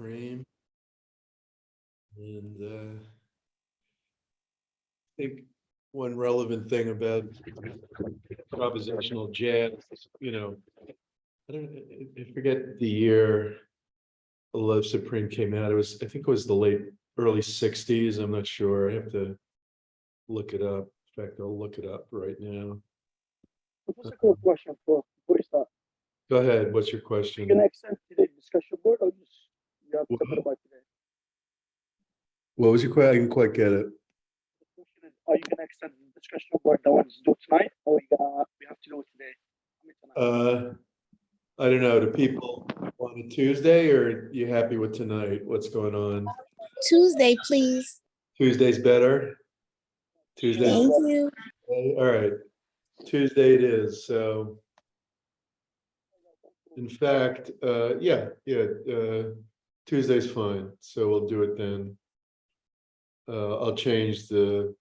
Supreme. And I think one relevant thing about improvisational jazz, I don't, I forget the year Love Supreme came out. I think it was the early 60s. I'm not sure. I have to look it up. In fact, I'll look it up right now. What's a quick question before you start? Go ahead. What's your You question? can extend today's discussion board or just you have to What? talk about today? What was your question? I didn't quite get it. The question is, are you gonna extend the discussion board the ones do tonight or we have to do it today? I mean, tonight. I don't know. Do people want a Tuesday or are you happy with tonight? What's going on? Tuesday, please. Tuesday's better? Tuesday's Thank you. better? All right. Tuesday it is. So in fact, Tuesday's fine. So we'll do it then. I'll change the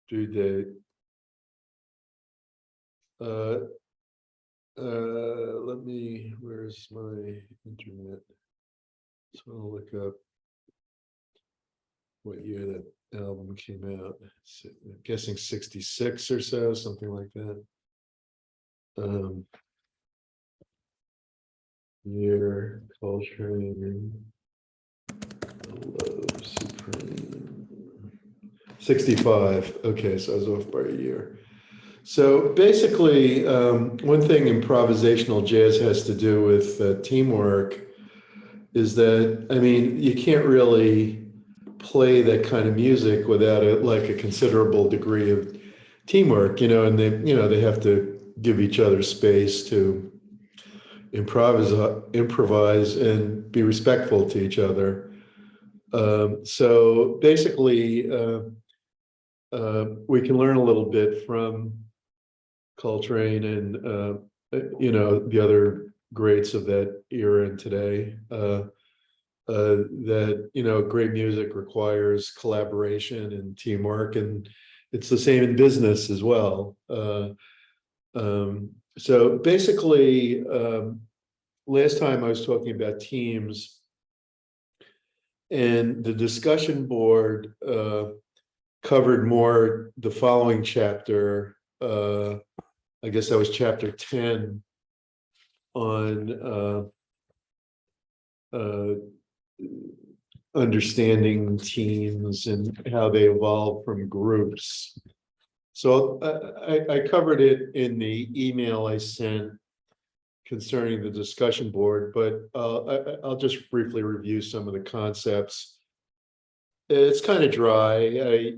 due date. Where's my internet? Just want to look up what year that album came out. I'm guessing 66 or so, something like that. Year, culture, Love Supreme. 65. Okay, so I was off by a year. So basically, one thing improvisational jazz has to do with teamwork is that, I mean, you can't really play that kind of music without a considerable degree of teamwork, and they have to give each other space to improvise and be respectful to each other. So basically, we can learn a little bit from Coltrane and the other greats of that era and today. That great music requires collaboration and teamwork, and it's the same in business as well. So basically, last time I was talking about teams, and the discussion board covered more the following chapter. I guess that was chapter 10 on understanding teams and how they evolve from groups. So I covered it in the email I sent concerning the discussion board, but I'll just briefly review some of the concepts. It's kind of dry.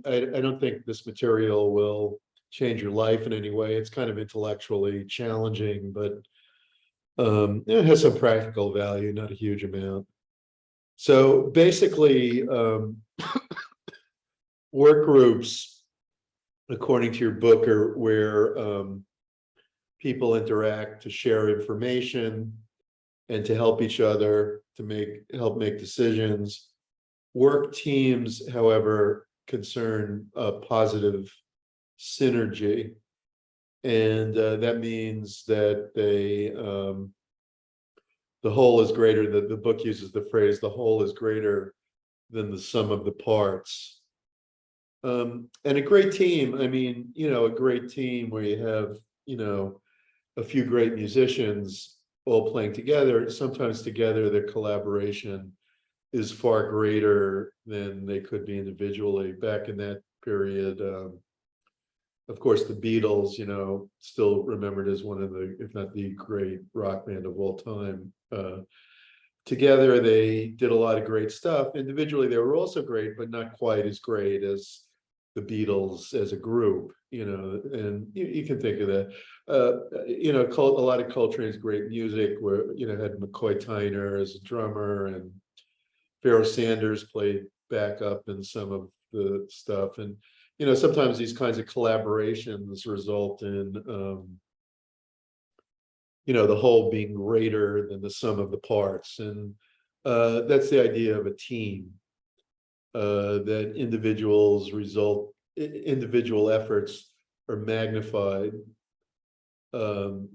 I don't think this material will change your life in any way. It's kind of intellectually challenging, but it has some practical value, not a huge amount. So basically, work groups, according to your book, are where people interact to share information and to help each other to help make decisions. Work teams, however, concern positive synergy, and that means that the whole is greater. The book uses the phrase, the whole is greater than the sum of the parts. And a great team, I mean, a great team where you have, a few great musicians all playing together, sometimes together, their collaboration is far greater than they could be individually. Back in that period, of course, the Beatles, still remembered as one of the, if not the great rock band of all time. Together, they did a lot of great stuff. Individually, they were also great, but not quite as great as the Beatles as a group, and you can think of that. A lot of Coltrane's great music where, had McCoy Tyner as a drummer, and Pharoah Sanders played backup in some of the stuff. And, sometimes these kinds of collaborations result in, the whole being greater than the sum of the parts. And that's the idea of a team, that individual efforts are magnified.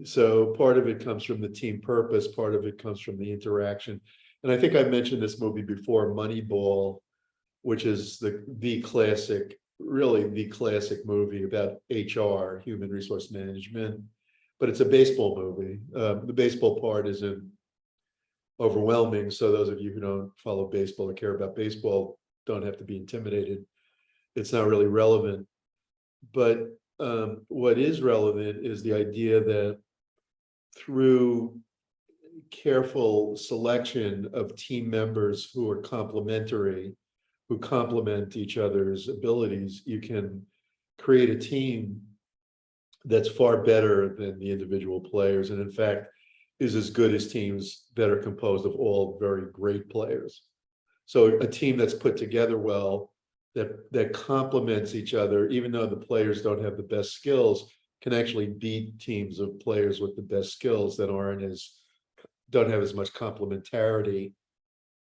So part of it comes from the team purpose, part of it comes from the interaction and I think I've mentioned this movie before, Moneyball, which is the classic, really the classic movie about HR, human resource management. But it's a baseball movie. The baseball part isn't overwhelming. So those of you who don't follow baseball or care about baseball don't have to be intimidated. It's not really relevant. But what is relevant is the idea that through careful selection of team members who are complementary, who complement each other's abilities, you can create a team that's far better than the individual players, and in fact is as good as teams that are composed of all very great players. So a team that's put together well, that complements each other, even though the players don't have the best skills, can actually beat teams of players with the best skills that don't have as much complementarity.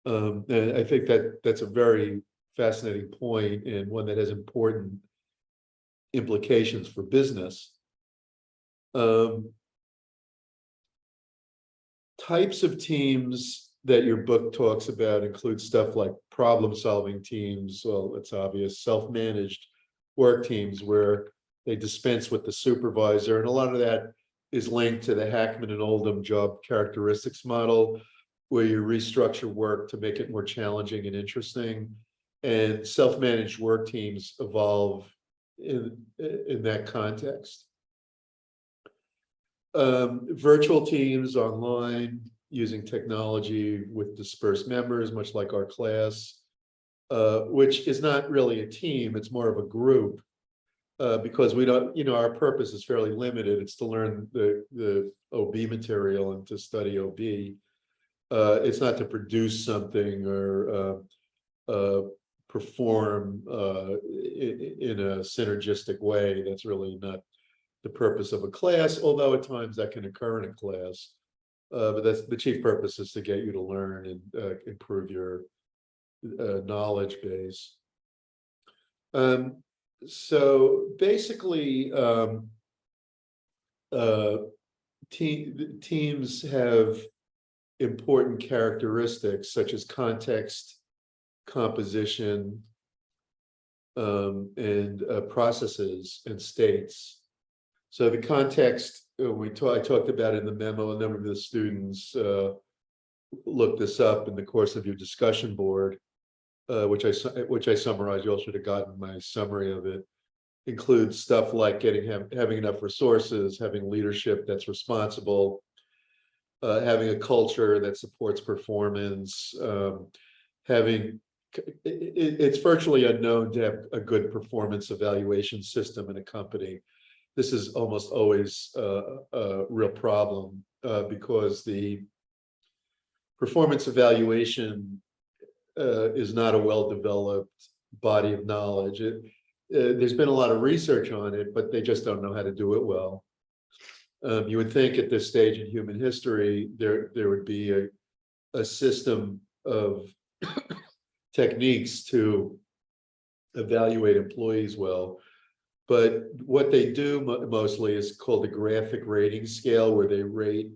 And I think that's a very fascinating point, and one that has important implications for business. Types of teams that your book talks about include stuff like problem-solving teams. Well, it's obvious, self-managed work teams where they dispense with the supervisor, and a lot of that is linked to the Hackman and Oldham job characteristics model, where you restructure work to make it more challenging and interesting. And self-managed work teams evolve in that context. Virtual teams online using technology with dispersed members, much like our class, which is not really a team, it's more of a group, because we don't, our purpose is fairly limited. It's to learn the OB material and to study OB. It's not to produce something or perform in a synergistic way. That's really not the purpose of a class, although at times that can occur in a class. But that's the chief purpose, is to get you to learn and improve your knowledge base. So basically, teams have important characteristics such as context, composition, and processes and states. So the context, I talked about in the memo, a number of the students looked this up in the course of your discussion board, which I summarized. You all should have gotten my summary of it. Includes stuff like having enough resources, having leadership that's responsible, having a culture that supports performance, it's virtually unknown to have a good performance evaluation system in a company. This is almost always a real problem, because the performance evaluation is not a well-developed body of knowledge. There's been a lot of research on it, but they just don't know how to do it well. You would think at this stage in human history, there would be a system of techniques to evaluate employees well. But what they do mostly is called the graphic rating scale, where they rate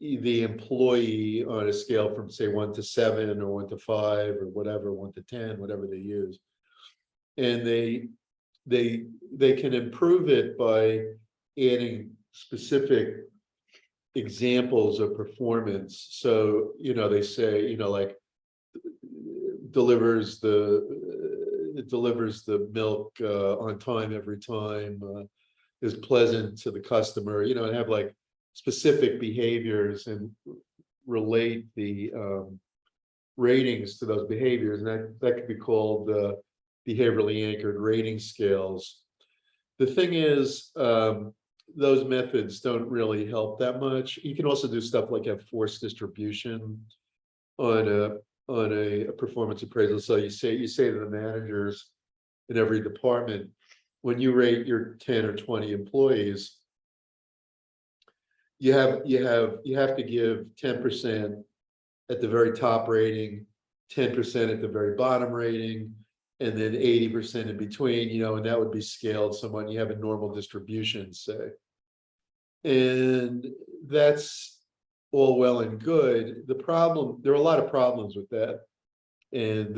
the employee on a scale from, say, 1 to 7 or 1 to 5 or whatever, 1 to 10, whatever they use. And they can improve it by adding specific examples of performance. So, they say, like, delivers the milk on time every time, is pleasant to the customer, and have like specific behaviors and relate the ratings to those behaviors. And that could be called behaviorally anchored rating scales. The thing is, those methods don't really help that much. You can also do stuff like have force distribution on a performance appraisal. So you say to the managers in every department, when you rate your 10 or 20 employees, you have to give 10% at the very top rating, 10% at the very bottom rating, and then 80% in between, and that would be scaled somewhat. You have a normal distribution, say. And that's all well and good. There are a lot of problems with that. And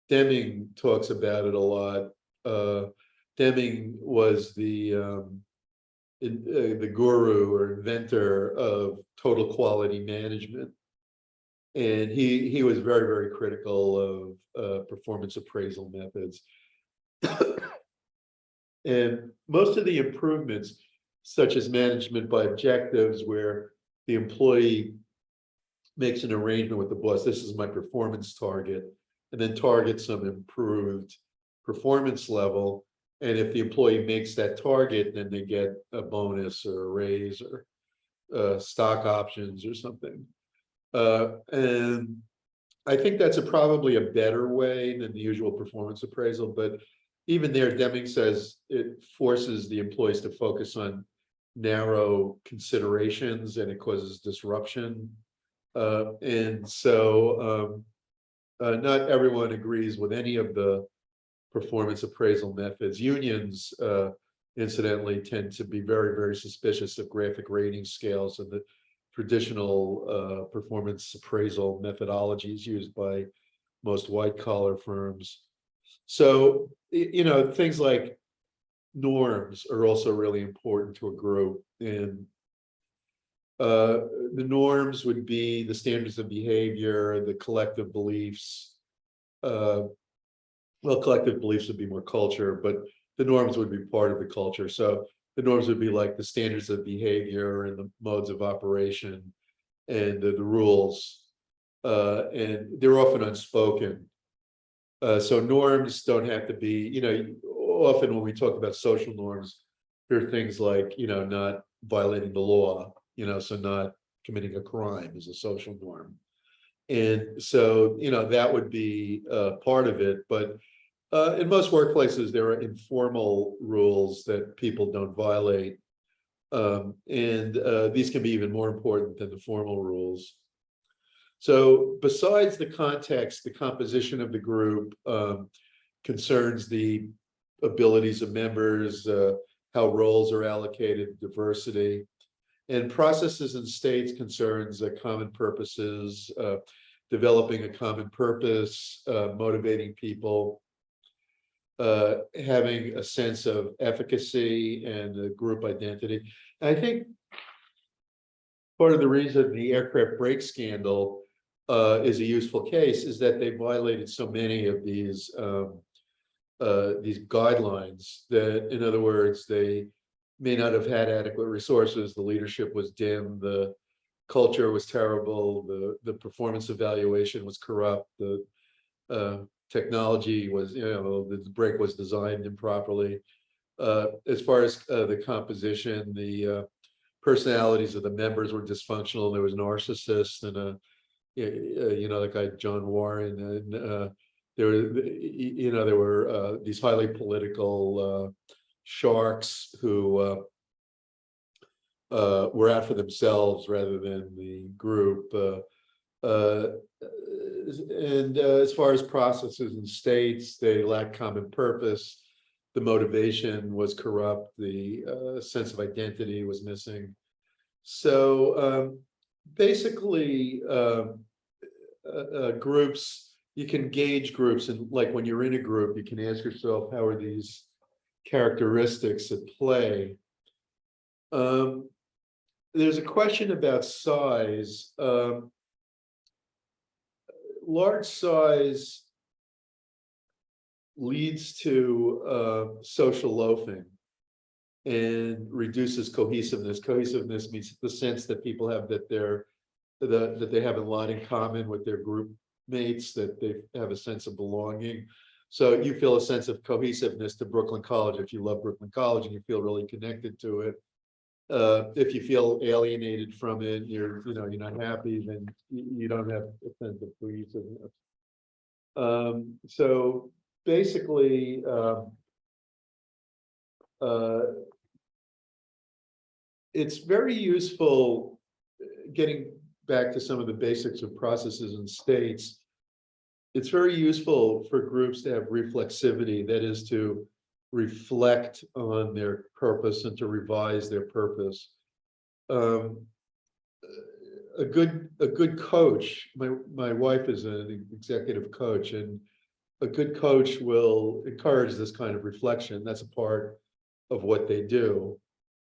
Deming talks about it a lot. Deming was the guru or inventor of total quality management. And he was very, very critical of performance appraisal methods. And most of the improvements, such as management by objectives, where the employee makes an arrangement with the boss, this is my performance target, and then targets some improved performance level. And if the employee makes that target, then they get a bonus or a raise or stock options or something. And I think that's probably a better way than the usual performance appraisal, but even there, Deming says it forces the employees to focus on narrow considerations and it causes disruption. And so not everyone agrees with any of the performance appraisal methods. Unions, incidentally, tend to be very, very suspicious of graphic rating scales and the traditional performance appraisal methodologies used by most white collar firms. So, things like norms are also really important to a group. And the norms would be the standards of behavior, the collective beliefs. Well, collective beliefs would be more culture, but the norms would be part of the culture. So the norms would be like the standards of behavior and the modes of operation and the rules. And they're often unspoken. So norms don't have to be, often when we talk about social norms, there are things like, not violating the law, so not committing a crime is a social norm. And so, that would be part of it. But in most workplaces, there are informal rules that people don't violate. And these can be even more important than the formal rules. So besides the context, the composition of the group concerns the abilities of members, how roles are allocated, diversity, and processes and states concerns common purposes, developing a common purpose, motivating people, having a sense of efficacy and a group identity. And I think part of the reason the aircraft brake scandal is a useful case is that they violated so many of these guidelines that, in other words, they may not have had adequate resources. The leadership was dim. The culture was terrible. The performance evaluation was corrupt. The technology was, the brake was designed improperly. As far as the composition, the personalities of the members were dysfunctional. There was narcissists and the guy John Warren, and there were these highly political sharks who were out for themselves rather than the group. And as far as processes and states, they lack common purpose. The motivation was corrupt. The sense of identity was missing. So basically, groups, you can gauge groups, and like when you're in a group, you can ask yourself, how are these characteristics at play? There's a question about size. Large size leads to social loafing and reduces cohesiveness. Cohesiveness means the sense that people have that they have a lot in common with their group mates, that they have a sense of belonging. So you feel a sense of cohesiveness to Brooklyn College if you love Brooklyn College and you feel really connected to it. If you feel alienated from it, you're not happy, then you don't have a sense of cohesiveness. So basically, it's very useful, getting back to some of the basics of processes and states. It's very useful for groups to have reflexivity, that is to reflect on their purpose and to revise their purpose. a good coach, my wife is an executive coach, and a good coach will encourage this kind of reflection. That's a part of what they do.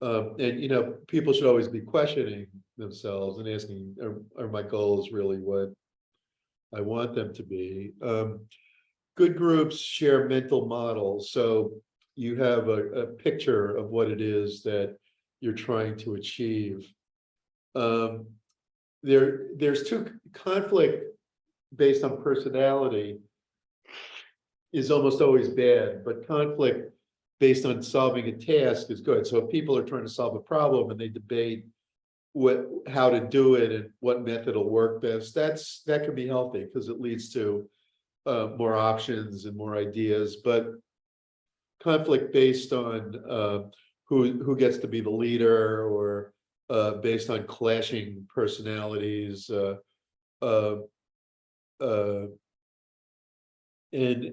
And people should always be questioning themselves and asking, are my goals really what I want them to be? Good groups share mental models, so you have a picture of what it is that you're trying to achieve. There's two conflict based on personality is almost always bad, but conflict based on solving a task is good. So if people are trying to solve a problem and they debate how to do it and what method will work best, that can be healthy because it leads to more options and more ideas. But conflict based on who gets to be the leader, or based on clashing personalities, and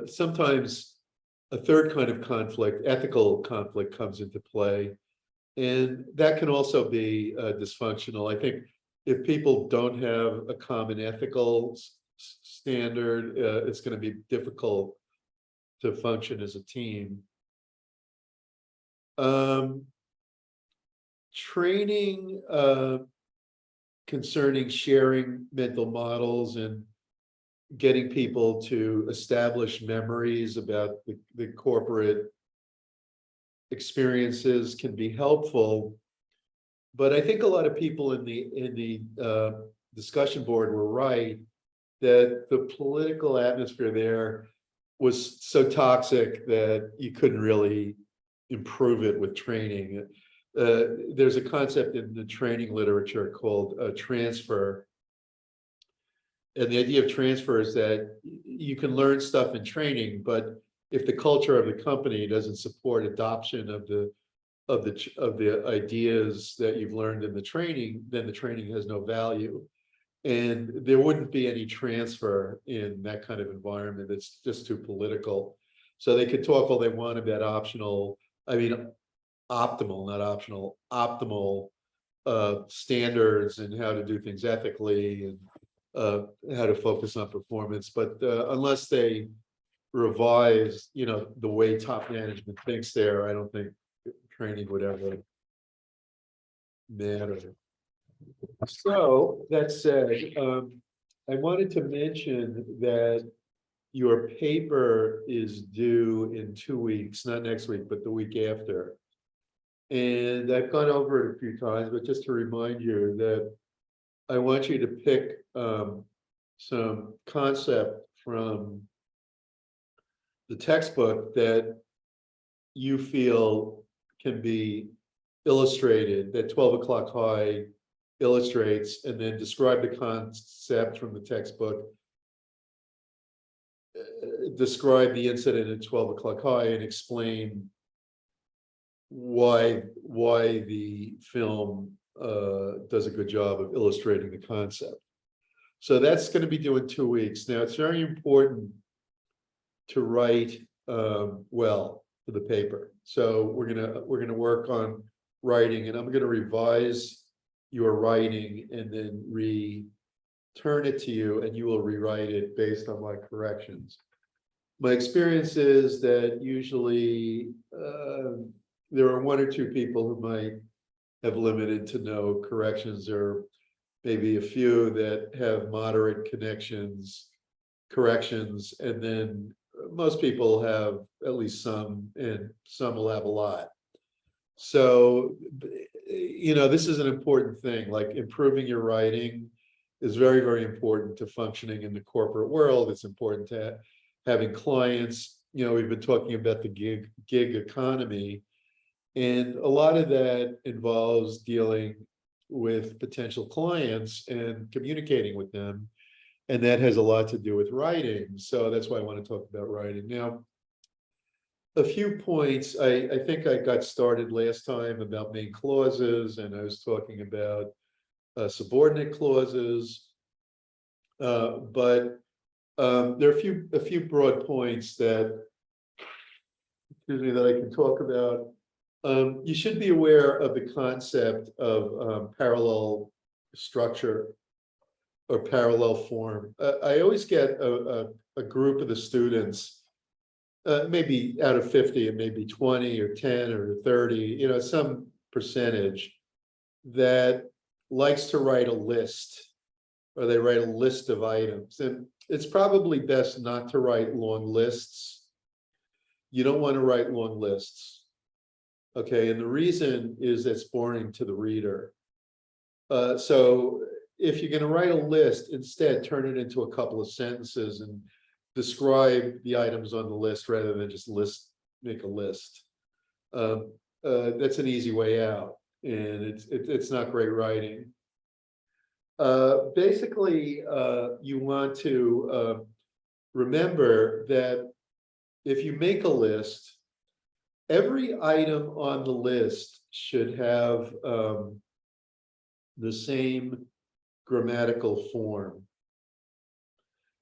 sometimes a third kind of conflict, ethical conflict, comes into play, and that can also be dysfunctional. I think if people don't have a common ethical standard, it's going to be difficult to function as a team. Training concerning sharing mental models and getting people to establish memories about the corporate experiences can be helpful. But I think a lot of people in the discussion board were right that the political atmosphere there was so toxic that you couldn't really improve it with training. There's a concept in the training literature called transfer. And the idea of transfer is that you can learn stuff in training, but if the culture of the company doesn't support adoption of the ideas that you've learned in the training, then the training has no value. And there wouldn't be any transfer in that kind of environment. It's just too political. So they could talk all they want about optional, optimal, not optional, optimal standards and how to do things ethically, and how to focus on performance. But unless they revise, the way top management thinks there, I don't think training would ever matter. So that said, I wanted to mention that your paper is due in 2 weeks, not next week, but the week after. And I've gone over it a few times, but just to remind you that I want you to pick some concept from the textbook that you feel can be illustrated, that 12 o'clock high illustrates, and then describe the concept from the textbook, describe the incident at 12 o'clock high, and explain why the film does a good job of illustrating the concept. So that's going to be due in 2 weeks. Now, it's very important to write well for the paper. So we're gonna work on writing, and I'm going to revise your writing and then return it to you, and you will rewrite it based on my corrections. My experience is that usually there are 1 or 2 people who might have limited to no corrections, or maybe a few that have moderate corrections, and then most people have at least some, and some will have a lot. So, this is an important thing. Like, improving your writing is very, very important to functioning in the corporate world. It's important to having clients. We've been talking about the gig economy, and a lot of that involves dealing with potential clients and communicating with them. And that has a lot to do with writing. So that's why I want to talk about writing. Now, a few points. I think I got started last time about main clauses, and I was talking about subordinate clauses. But there are a few broad points that I can talk about. You should be aware of the concept of parallel structure or parallel form. I always get a group of the students, maybe out of 50, it may be 20 or 10 or 30, some percentage that likes to write a list, or they write a list of items. And it's probably best not to write long lists. You don't want to write long lists. Okay, and the reason is it's boring to the reader. So if you're going to write a list, instead turn it into a couple of sentences and describe the items on the list rather than just make a list. That's an easy way out, and it's not great writing. Basically, you want to remember that if you make a list, every item on the list should have the same grammatical form.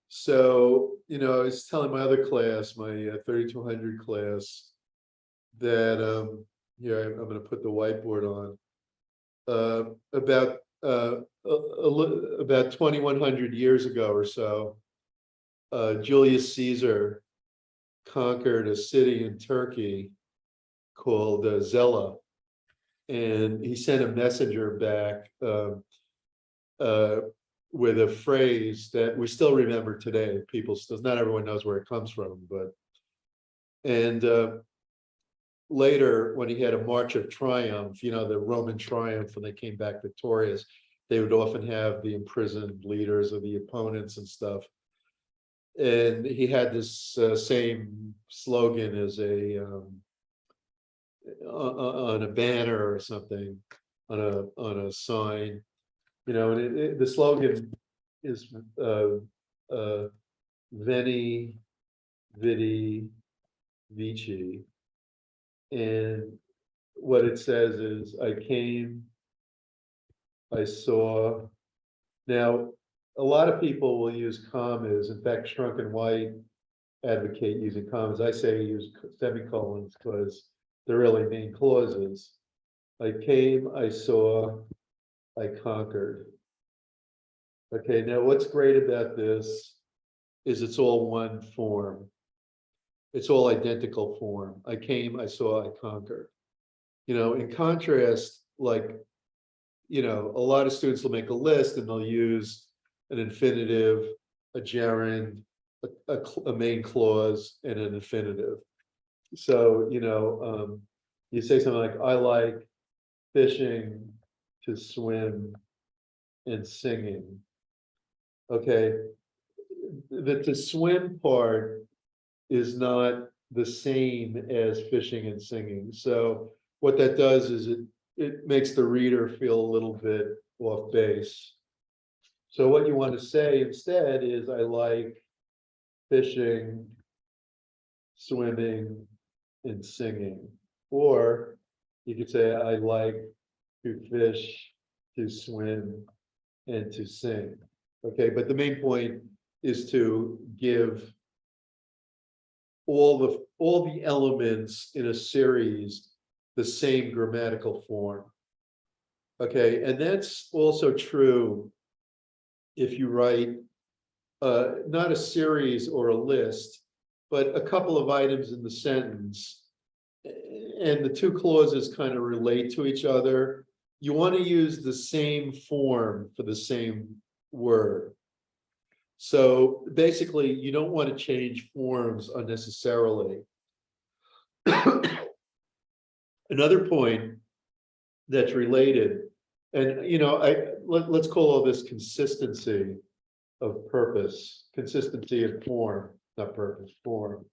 So, I was telling my other class, my 3200 class, that here I'm going to put the whiteboard on, about 2100 years ago or so, Julius Caesar conquered a city in Turkey called Zela, and he sent a messenger back with a phrase that we still remember today. People still, not everyone knows where it comes from, but later, when he had a march of triumph, the Roman triumph, when they came back victorious, they would often have the imprisoned leaders of the opponents and stuff. And he had this same slogan as on a banner or something, on a sign, and the slogan is Veni, Vidi, Vici. And what it says is, I came, I saw. Now, a lot of people will use commas. In fact, Shrunk and White advocate using commas. I say use semicolons because they're really main clauses. I came, I saw, I conquered. Okay, now what's great about this is it's all one form. It's all identical form. I came, I saw, I conquered. In contrast, like, a lot of students will make a list and they'll use an infinitive, a gerund, a main clause, and an infinitive. So, you say something like, I like fishing, to swim, and singing. Okay, the to swim part is not the same as fishing and singing. So what that does is it makes the reader feel a little bit off base. So what you want to say instead is, I like fishing, swimming, and singing. Or you could say, I like to fish, to swim, and to sing. Okay, but the main point is to give all the elements in a series the same grammatical form. Okay, and that's also true if you write not a series or a list, but a couple of items in the sentence, and the two clauses kind of relate to each other. You want to use the same form for the same word. So basically, you don't want to change forms unnecessarily. Another point that's related, and let's call all this consistency of purpose, consistency of form, not purpose, form.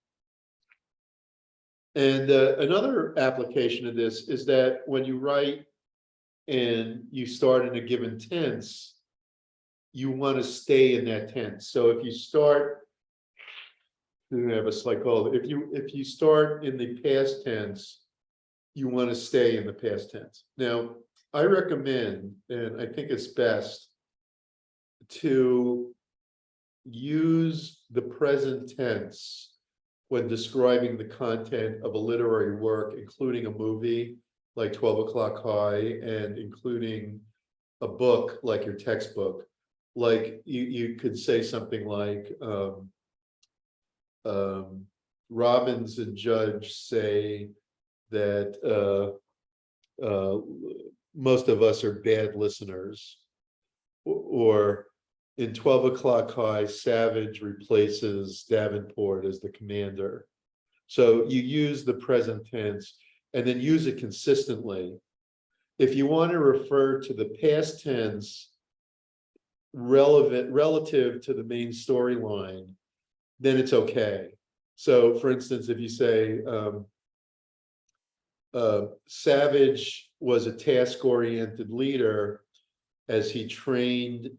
And another application of this is that when you write and you start in a given tense, you want to stay in that tense. So if you start, we have a slight call. If you start in the past tense, you want to stay in the past tense. Now, I recommend, and I think it's best, to use the present tense when describing the content of a literary work, including a movie like 12 O'Clock High, and including a book like your textbook. Like you could say something like Robbins and Judge say that most of us are bad listeners. Or in 12 o'clock high, Savage replaces Davenport as the commander. So you use the present tense and then use it consistently. If you want to refer to the past tense relative to the main storyline, then it's okay. So for instance, if you say Savage was a task-oriented leader as he trained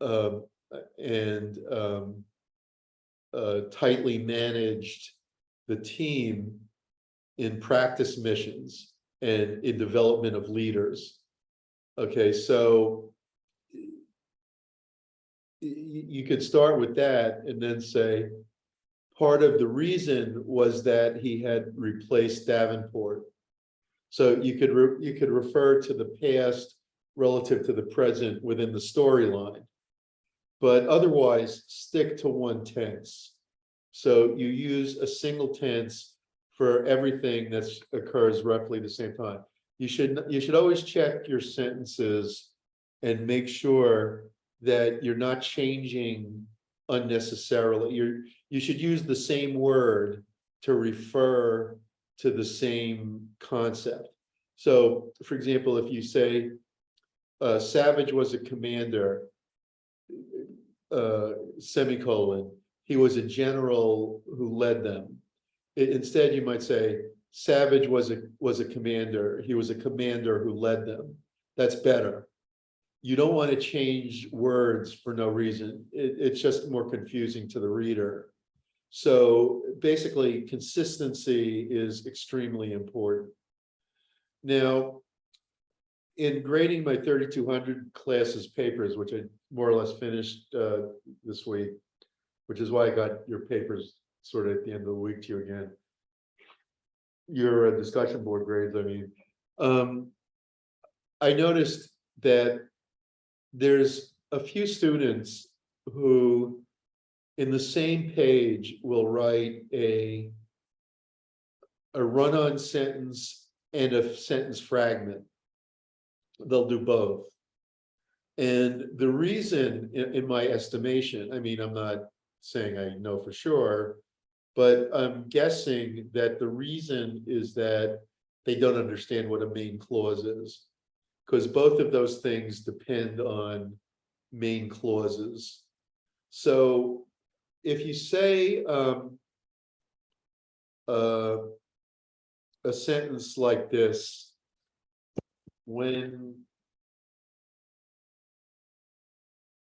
and tightly managed the team in practice missions and in development of leaders. Okay, so you could start with that and then say, part of the reason was that he had replaced Davenport. So you could refer to the past relative to the present within the storyline, but otherwise stick to one tense. So you use a single tense for everything that occurs roughly the same time. You should always check your sentences and make sure that you're not changing unnecessarily. You should use the same word to refer to the same concept. So, for example, if you say Savage was a commander, semicolon, he was a general who led them. Instead, you might say Savage was a commander. He was a commander who led them. That's better. You don't want to change words for no reason. It's just more confusing to the reader. So basically, consistency is extremely important. Now, in grading my 3200 classes papers, which I more or less finished this week, which is why I got your papers sort of at the end of the week to you again. Your discussion board grades, I mean. I noticed that there's a few students who in the same page will write a run-on sentence and a sentence fragment. They'll do both. And the reason, in my estimation, I mean, I'm not saying I know for sure, but I'm guessing that the reason is that they don't understand what a main clause is, because both of those things depend on main clauses. So if you say a sentence like this, when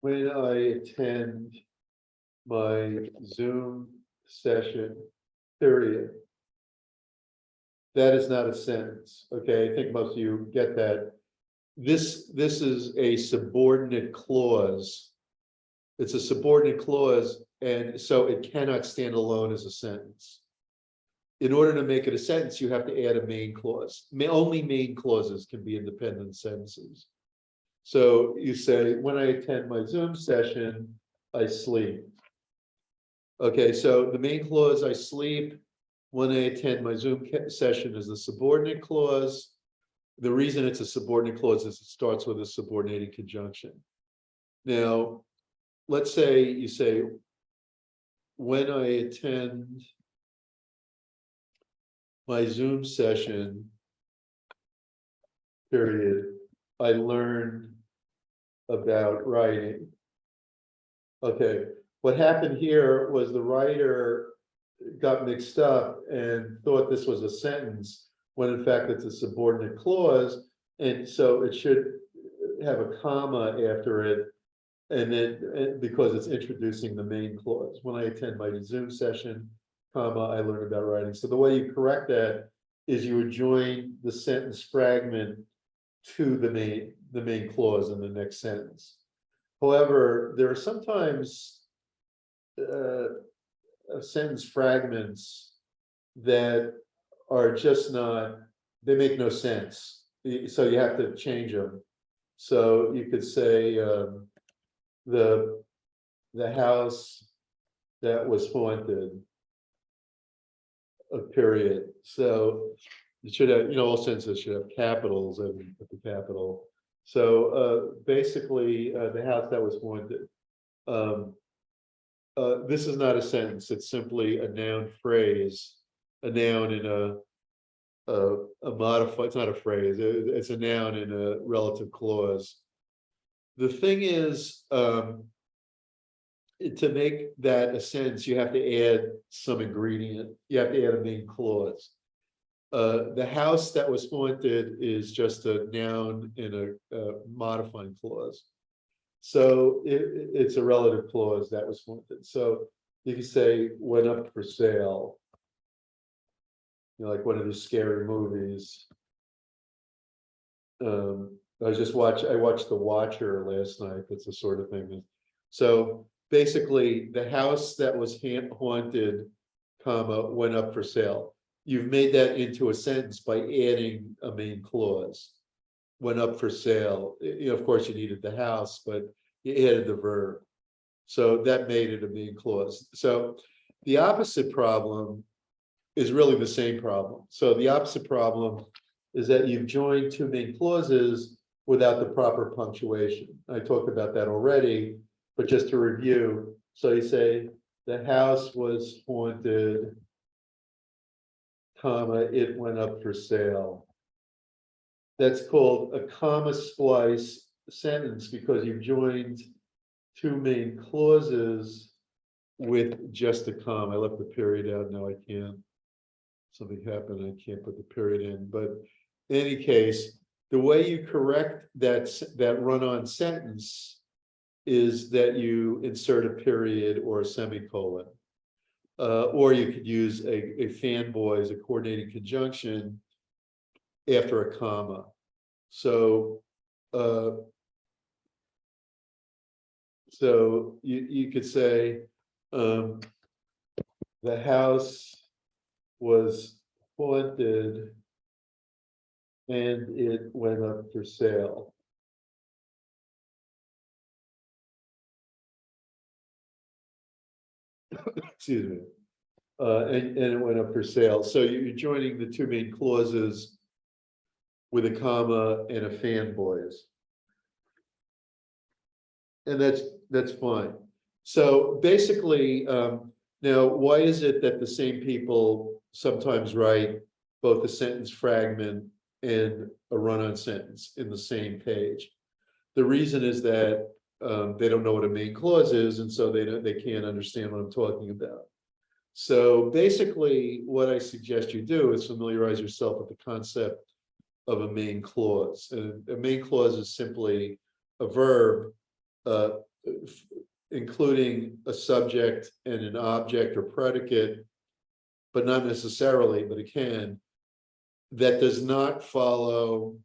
I attend my Zoom session, period. That is not a sentence, okay? I think most of you get that. This is a subordinate clause. It's a subordinate clause, and so it cannot stand alone as a sentence. In order to make it a sentence, you have to add a main clause. Only main clauses can be independent sentences. So you say, when I attend my Zoom session, I sleep. Okay, so the main clause, I sleep, when I attend my Zoom session, is the subordinate clause. The reason it's a subordinate clause is it starts with a subordinating conjunction. Now, let's say you say, when I attend my Zoom session, period, I learned about writing. Okay, what happened here was the writer got mixed up and thought this was a sentence, when in fact it's a subordinate clause, and so it should have a comma after it, and then because it's introducing the main clause. When I attend my Zoom session, comma, I learn about writing. So the way you correct that is you would join the sentence fragment to the main clause in the next sentence. However, there are sometimes sentence fragments that are just not, they make no sense. So you have to change them. So you could say, the house that was haunted. A period, so it should have, all sentences should have capitals and at the capital. So basically, the house that was haunted. This is not a sentence, it's simply a noun phrase, a noun in a modified, it's not a phrase, it's a noun in a relative clause. The thing is, to make that a sentence, you have to add some ingredient, you have to add a main clause. The house that was haunted is just a noun in a modifying clause. So it's a relative clause that was haunted. So you can say went up for sale. Like one of these scary movies. I watched The Watcher last night. That's the sort of thing. So basically, the house that was haunted, comma, went up for sale. You've made that into a sentence by adding a main clause. Went up for sale. Of course, you needed the house, but you added the verb. So that made it a main clause. So the opposite problem is really the same problem. So the opposite problem is that you've joined two main clauses without the proper punctuation. I talked about that already, but just to review, so you say the house was haunted, comma, it went up for sale. That's called a comma splice sentence because you've joined two main clauses with just a comma. I left the period out, now I can't. Something happened, I can't put the period in, but in any case, the way you correct that run-on sentence is that you insert a period or a semicolon. Or you could use a fanboy as a coordinating conjunction after a comma. So you could say the house was haunted and it went up for sale. Excuse me. And it went up for sale. So you're joining the two main clauses with a comma and a fanboys. And that's fine. So basically, now why is it that the same people sometimes write both a sentence fragment and a run-on sentence in the same page? The reason is that they don't know what a main clause is, and so they can't understand what I'm talking about. So basically, what I suggest you do is familiarize yourself with the concept of a main clause. And a main clause is simply a verb, including a subject and an object or predicate, but not necessarily, but it can, that does not follow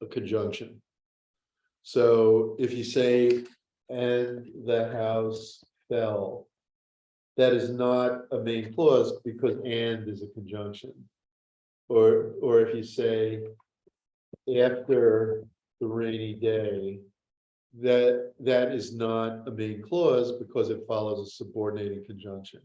a conjunction. So if you say, and the house fell, that is not a main clause because and is a conjunction. Or if you say, after the rainy day, that is not a main clause because it follows a subordinating conjunction.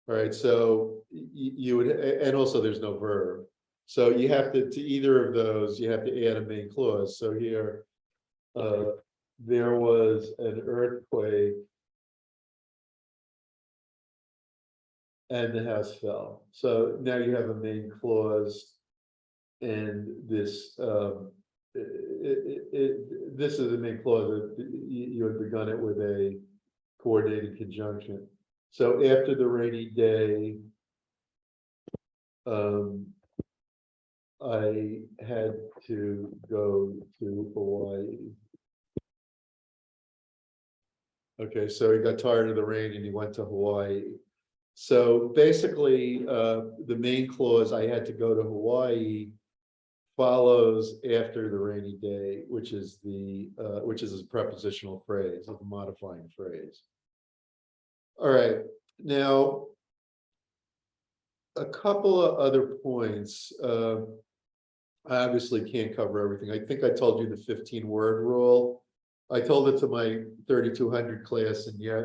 All right, so you would, and also there's no verb. So you have to either of those, you have to add a main clause. So here, there was an earthquake and the house fell. So now you have a main clause, and this this is the main clause. You had begun it with a coordinated conjunction. So after the rainy day, I had to go to Hawaii. Okay, so he got tired of the rain and he went to Hawaii. So basically, the main clause, I had to go to Hawaii, follows after the rainy day, which is a prepositional phrase, a modifying phrase. All right, now a couple of other points. I obviously can't cover everything. I think I told you the 15-word rule. I told it to my 3200 class, and yet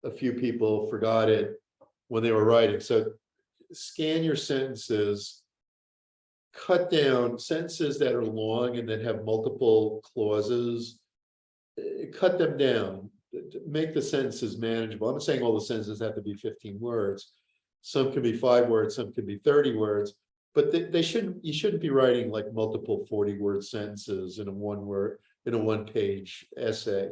a few people forgot it when they were writing. So scan your sentences, cut down sentences that are long and that have multiple clauses, cut them down, make the sentences manageable. I'm not saying all the sentences have to be 15 words. Some can be 5 words, some can be 30 words, but you shouldn't be writing like multiple 40-word sentences in a one-page essay.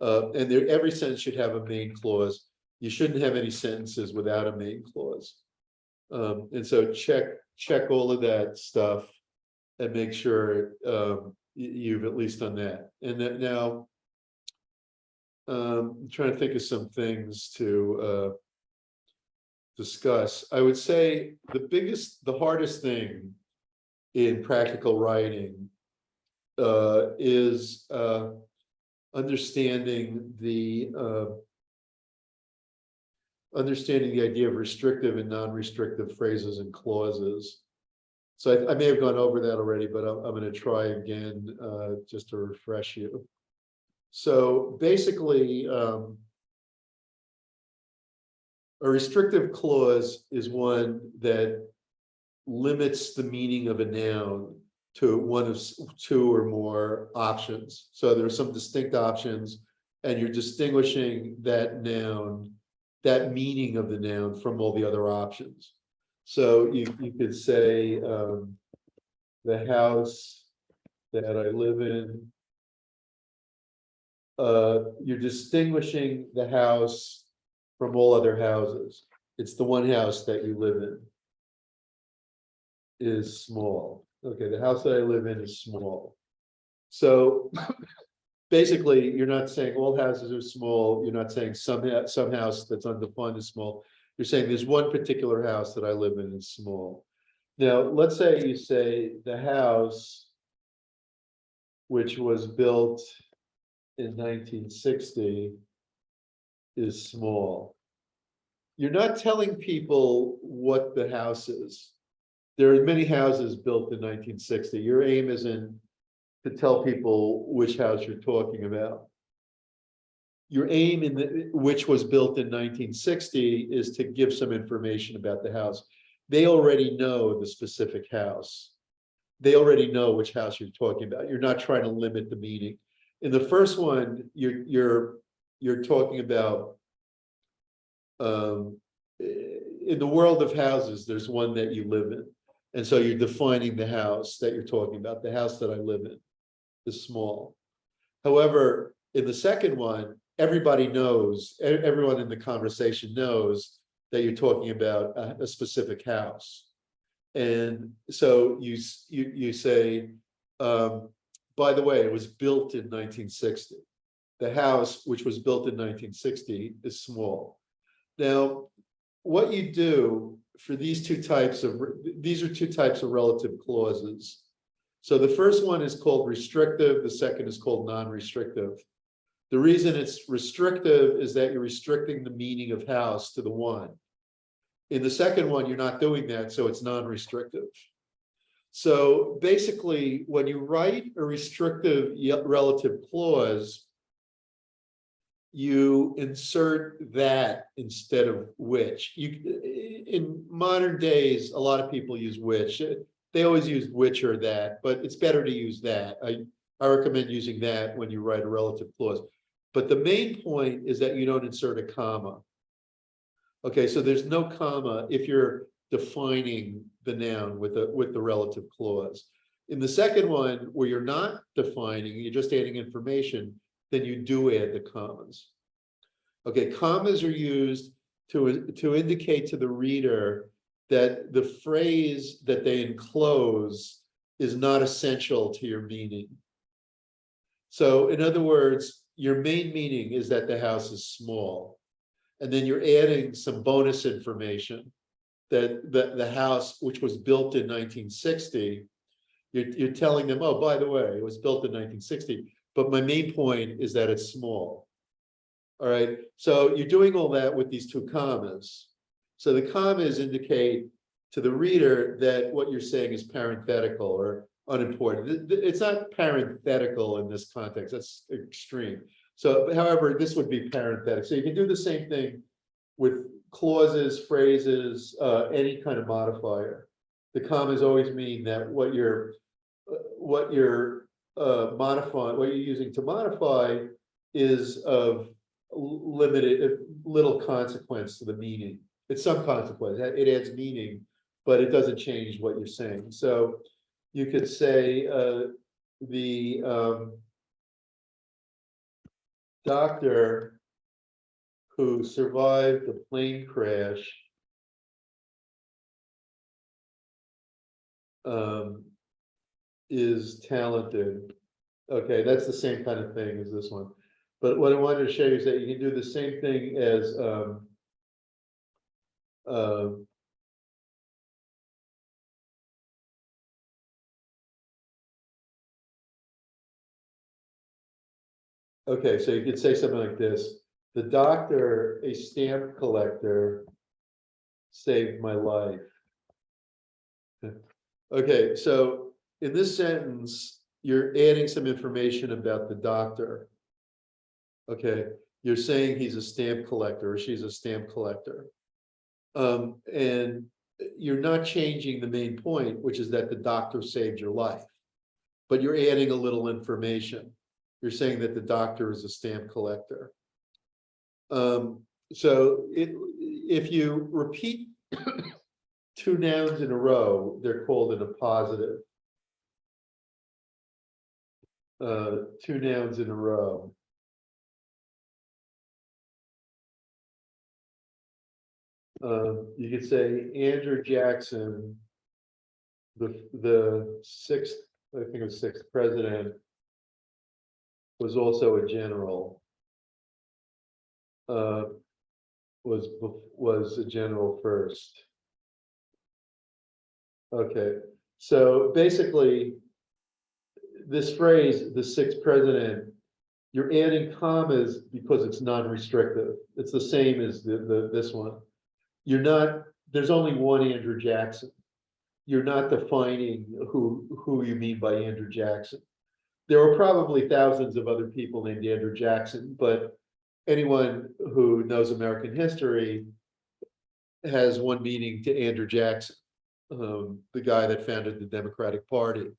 And every sentence should have a main clause. You shouldn't have any sentences without a main clause. And so check all of that stuff and make sure you've at least done that. And then now, I'm trying to think of some things to discuss. I would say the hardest thing in practical writing is understanding the idea of restrictive and non-restrictive phrases and clauses. So I may have gone over that already, but I'm going to try again just to refresh you. So basically, a restrictive clause is one that limits the meaning of a noun to one of 2 or more options. So there are some distinct options, and you're distinguishing that noun, that meaning of the noun, from all the other options. So you could say the house that I live in. You're distinguishing the house from all other houses. It's the one house that you live in is small. Okay, the house that I live in is small. So basically, you're not saying all houses are small. You're not saying some house that's undefined is small. You're saying there's one particular house that I live in is small. Now, let's say you say the house, which was built in 1960, is small. You're not telling people what the house is. There are many houses built in 1960. Your aim isn't to tell people which house you're talking about. Your aim which was built in 1960 is to give some information about the house. They already know the specific house. They already know which house you're talking about. You're not trying to limit the meaning. In the first one, you're talking about in the world of houses, there's one that you live in. And so you're defining the house that you're talking about. The house that I live in is small. However, in the second one, everybody knows, everyone in the conversation knows that you're talking about a specific house. And so you say, by the way, it was built in 1960. The house, which was built in 1960, is small. Now, what you do for these are 2 types of relative clauses. So the first one is called restrictive, the second is called non-restrictive. The reason it's restrictive is that you're restricting the meaning of house to the one. In the second one, you're not doing that, so it's non-restrictive. So basically, when you write a restrictive relative clause, you insert that instead of which. In modern days, a lot of people use which. They always use which or that, but it's better to use that. I recommend using that when you write a relative clause. But the main point is that you don't insert a comma. Okay, so there's no comma if you're defining the noun with the relative clause. In the second one, where you're not defining, you're just adding information, then you do add the commas. Okay, commas are used to indicate to the reader that the phrase that they enclose is not essential to your meaning. So in other words, your main meaning is that the house is small. And then you're adding some bonus information that the house, which was built in 1960, you're telling them, oh, by the way, it was built in 1960, but my main point is that it's small. All right, so you're doing all that with these 2 commas. So the commas indicate to the reader that what you're saying is parenthetical or unimportant. It's not parenthetical in this context, that's extreme. So however, this would be parenthetic. So you can do the same thing with clauses, phrases, any kind of modifier. The commas always mean that what you're modifying, what you're using to modify is of limited, little consequence to the meaning. It's some consequence, it adds meaning, but it doesn't change what you're saying. So you could say the doctor who survived the plane crash is talented. Okay, that's the same kind of thing as this one. But what I wanted to show you is that you can do the same thing as okay, so you could say something like this. The doctor, a stamp collector, saved my life. Okay, so in this sentence, you're adding some information about the doctor. Okay, you're saying he's a stamp collector or she's a stamp collector. And you're not changing the main point, which is that the doctor saved your life, but you're adding a little information. You're saying that the doctor is a stamp collector. So if you repeat two nouns in a row, they're called in a positive. Two nouns in a row. You could say Andrew Jackson, the sixth, I think it was sixth president, was also a general. Was a general first. Okay, so basically, this phrase, the sixth president, you're adding commas because it's non-restrictive. It's the same as this one. You're not, there's only one Andrew Jackson. You're not defining who you mean by Andrew Jackson. There are probably thousands of other people named Andrew Jackson, but anyone who knows American history has one meaning to Andrew Jackson, the guy that founded the Democratic Party.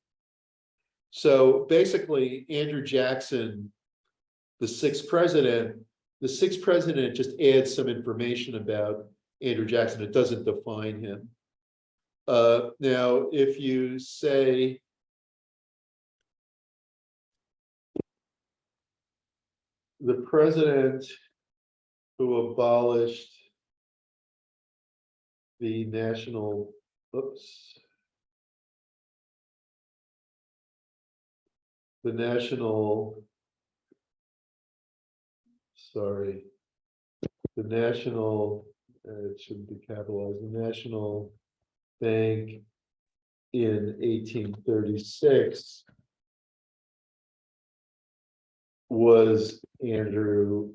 So basically, Andrew Jackson, the sixth president just adds some information about Andrew Jackson. It doesn't define him. Now, if you say, the president who abolished the national, the national, it shouldn't be capitalized, the National Bank in 1836 was Andrew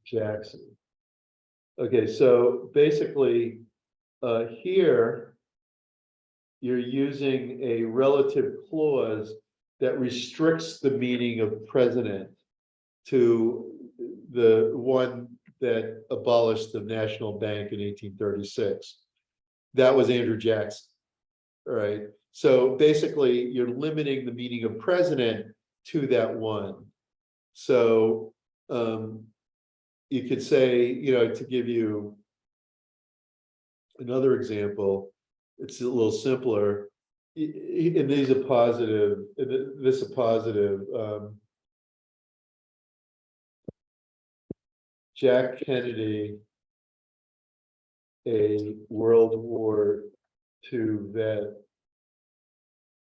Jackson. Okay, so basically, here you're using a relative clause that restricts the meaning of president to the one that abolished the National Bank in 1836. That was Andrew Jackson. All right. So basically, you're limiting the meaning of president to that one. So you could say, to give you another example, it's a little simpler. And these are positive, this is a positive. Jack Kennedy, a World War II vet,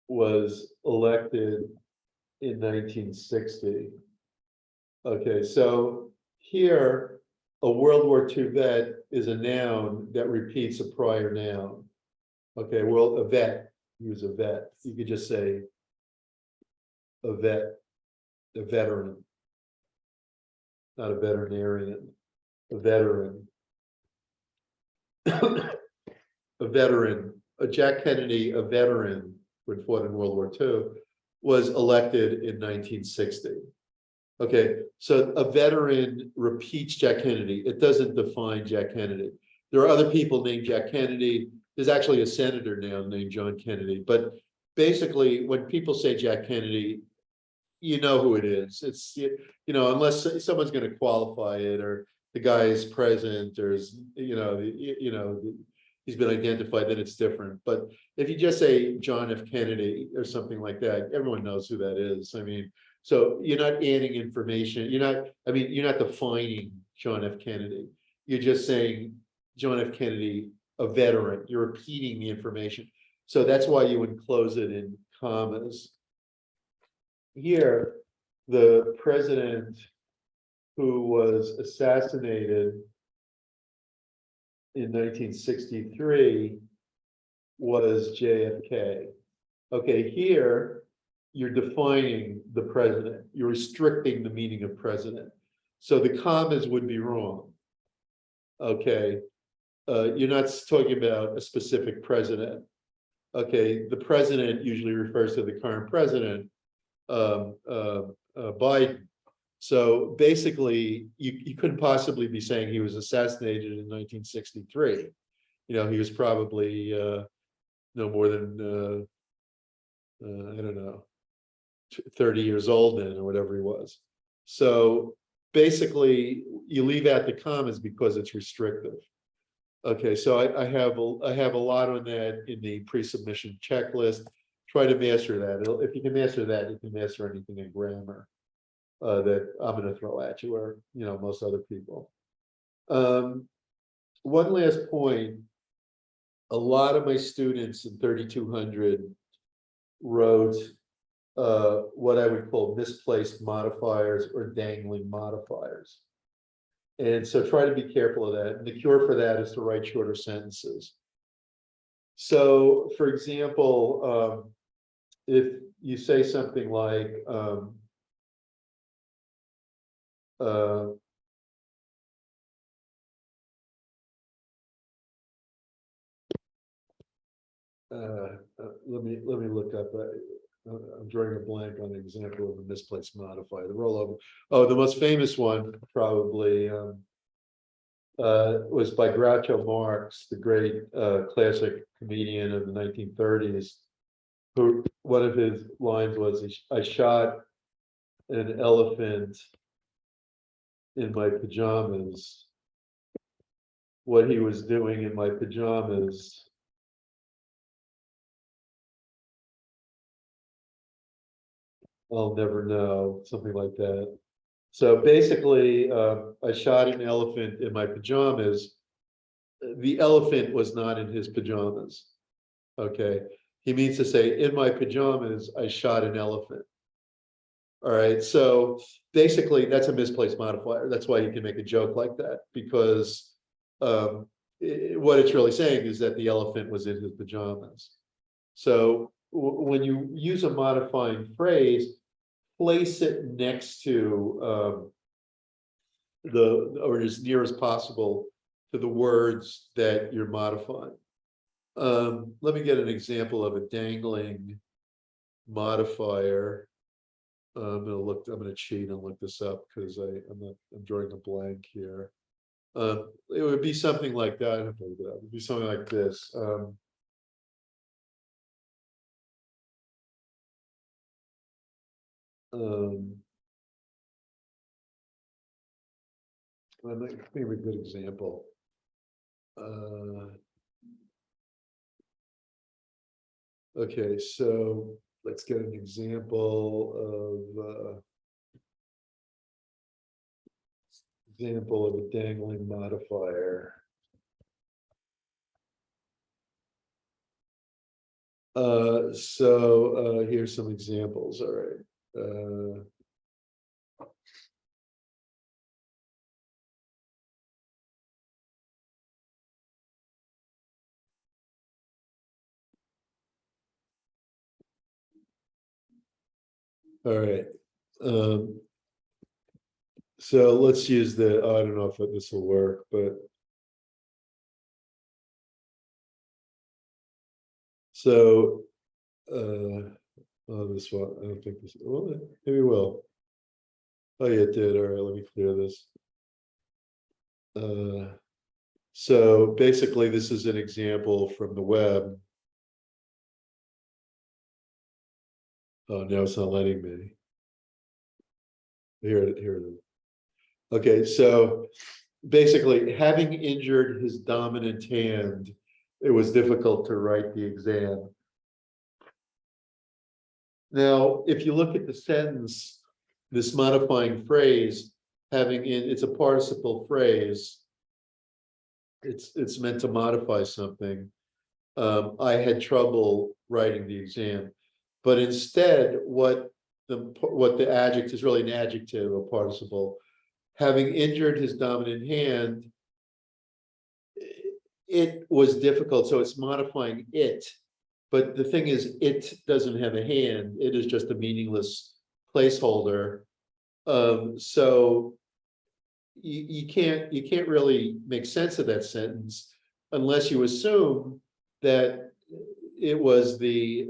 was elected in 1960. Okay, so here, a World War II vet is a noun that repeats a prior noun. Okay, well, a vet, use a vet. You could just say a vet, a veteran, not a veterinarian, a veteran. A veteran Jack Kennedy, a veteran who fought in World War II, was elected in 1960. Okay, so a veteran repeats Jack Kennedy. It doesn't define Jack Kennedy. There are other people named Jack Kennedy. There's actually a senator now named John Kennedy. But basically, when people say Jack Kennedy, you know who it is. It's, unless someone's going to qualify it, or the guy is present, or is, he's been identified, then it's different. But if you just say John F. Kennedy or something like that, everyone knows who that is. I mean, so you're not adding information. You're not defining John F. Kennedy. You're just saying John F. Kennedy, a veteran. You're repeating the information. So that's why you enclose it in commas. Here, the president who was assassinated in 1963 was JFK. Okay, here you're defining the president. You're restricting the meaning of president. So the commas would be wrong. Okay, you're not talking about a specific president. Okay, the president usually refers to the current president, Biden. So basically, you couldn't possibly be saying he was assassinated in 1963. He was probably no more than I don't know, 30 years old then, or whatever he was. So basically, you leave out the commas because it's restrictive. Okay, so I have a lot on that in the pre-submission checklist. Try to master that. If you can master that, you can master anything in grammar that I'm going to throw at you, or most other people. One last point. A lot of my students in 3200 wrote what I would call misplaced modifiers or dangling modifiers. And so try to be careful of that. And the cure for that is to write shorter sentences. So, for example, if you say something like, let me look up. I'm drawing a blank on an example of a misplaced modifier. The rollover. Oh, the most famous one probably was by Groucho Marx, the great classic comedian of the 1930s. Who one of his lines was, "I shot an elephant in my pajamas. What he was doing in my pajamas I'll never know," something like that. So basically, I shot an elephant in my pajamas. The elephant was not in his pajamas. Okay, he means to say, in my pajamas, I shot an elephant. All right, so basically, that's a misplaced modifier. That's why you can make a joke like that, because what it's really saying is that the elephant was in his pajamas. So when you use a modifying phrase, place it next to or as near as possible to the words that you're modifying. Let me get an example of a dangling modifier. I'm going to cheat and look this up because I'm drawing a blank here. It would be something like that. It would be something like this. Maybe a good example. Okay, so let's get an example of a dangling modifier. Here's some examples. All right. All right. So let's use I don't know if this will work, but So, oh, this one, I don't think this, well, maybe it will. Oh, yeah, it did. All right, let me clear this. So basically, this is an example from the web. Oh, now it's not letting me. Here it is. Okay, so basically, having injured his dominant hand, it was difficult to write the exam. Now, if you look at the sentence, this modifying phrase, it's a participle phrase. It's meant to modify something. I had trouble writing the exam, but instead, what the adjective is really an adjective, a participle. Having injured his dominant hand, it was difficult, so it's modifying it. But the thing is, it doesn't have a hand, it is just a meaningless placeholder. So you can't really make sense of that sentence unless you assume that it was the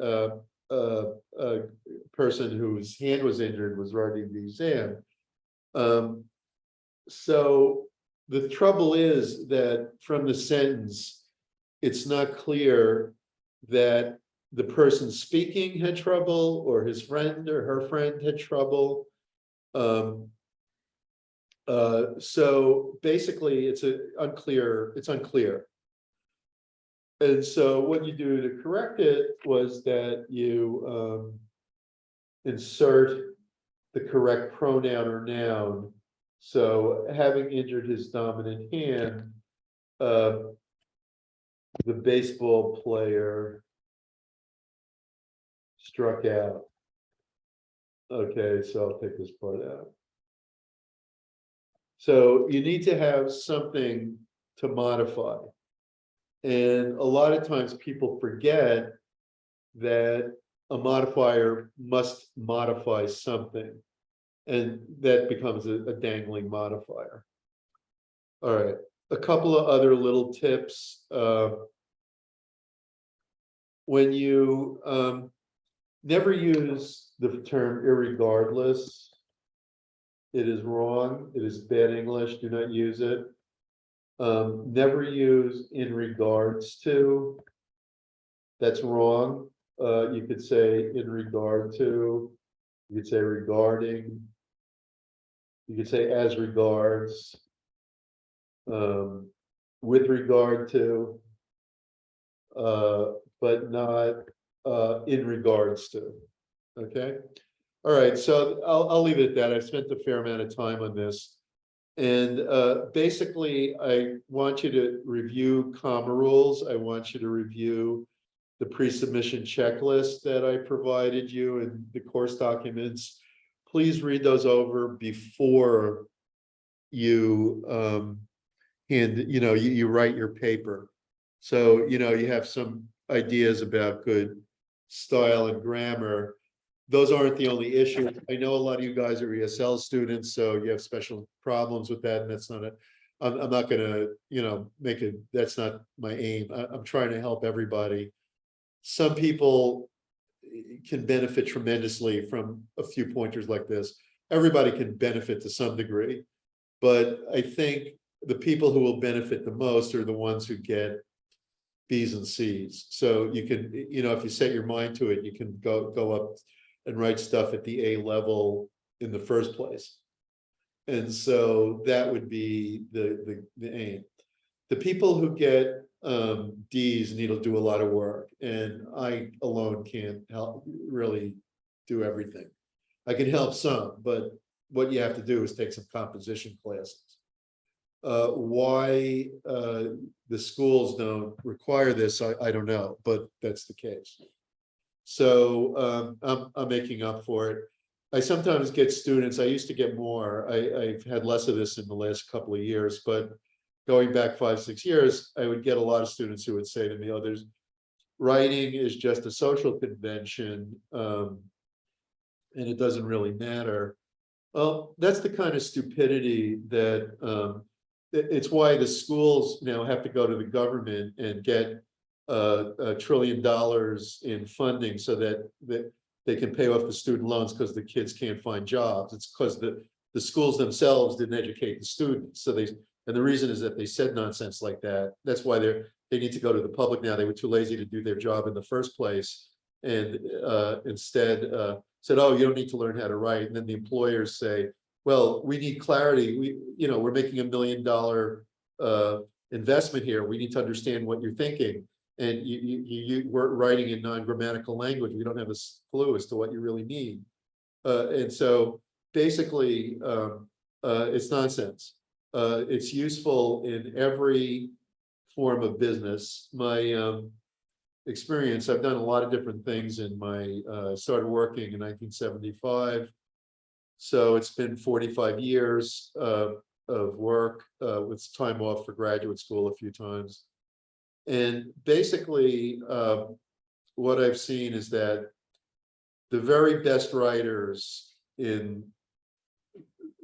person whose hand was injured was writing the exam. So the trouble is that from the sentence, it's not clear that the person speaking had trouble or his friend or her friend had trouble. So basically it's unclear. And so what you do to correct it was that you insert the correct pronoun or noun. So having injured his dominant hand, the baseball player struck out. Okay, so I'll take this part out. So you need to have something to modify. And a lot of times people forget that a modifier must modify something. And that becomes a dangling modifier. All right, a couple of other little tips. When you never use the term irregardless, it is wrong, it is bad English, do not use it. Never use in regards to, that's wrong. You could say in regard to, you could say regarding, you could say as regards, with regard to, but not in regards to. Okay. All right. So I'll leave it at that. I've spent a fair amount of time on this. And basically, I want you to review comma rules. I want you to review the pre-submission checklist that I provided you in the course documents. Please read those over before you you write your paper. So you have some ideas about good style and grammar. Those aren't the only issue. I know a lot of you guys are ESL students, so you have special problems with that, and that's not I'm not gonna make it, that's not my aim. I'm trying to help everybody. Some people can benefit tremendously from a few pointers like this. Everybody can benefit to some degree, but I think the people who will benefit the most are the ones who get B's and C's. So you can, if you set your mind to it, you can go up and write stuff at the A level in the first place. And so that would be the aim. The people who get D's need to do a lot of work, and I alone can't help really do everything. I can help some, but what you have to do is take some composition classes. Why the schools don't require this, I don't know, but that's the case. So I'm making up for it. I sometimes get students, I used to get more, I've had less of this in the last couple of years, but going back 5-6 years, I would get a lot of students who would say to me, oh, writing is just a social convention, and it doesn't really matter. Well, that's the kind of stupidity that it's why the schools now have to go to the government and get $1 trillion in funding so that they can pay off the student loans because the kids can't find jobs. It's because the schools themselves didn't educate the students. So and the reason is that they said nonsense like that. That's why they need to go to the public now. They were too lazy to do their job in the first place. And instead said, oh, you don't need to learn how to write. And then the employers say, well, we need clarity. We're making $1 million investment here. We need to understand what you're thinking. And you were writing in non-grammatical language. We don't have a clue as to what you really need. And so basically, it's nonsense. It's useful in every form of business. My experience, I've done a lot of different things in my, started working in 1975. So it's been 45 years of work with time off for graduate school a few times. And basically, what I've seen is that the very best writers in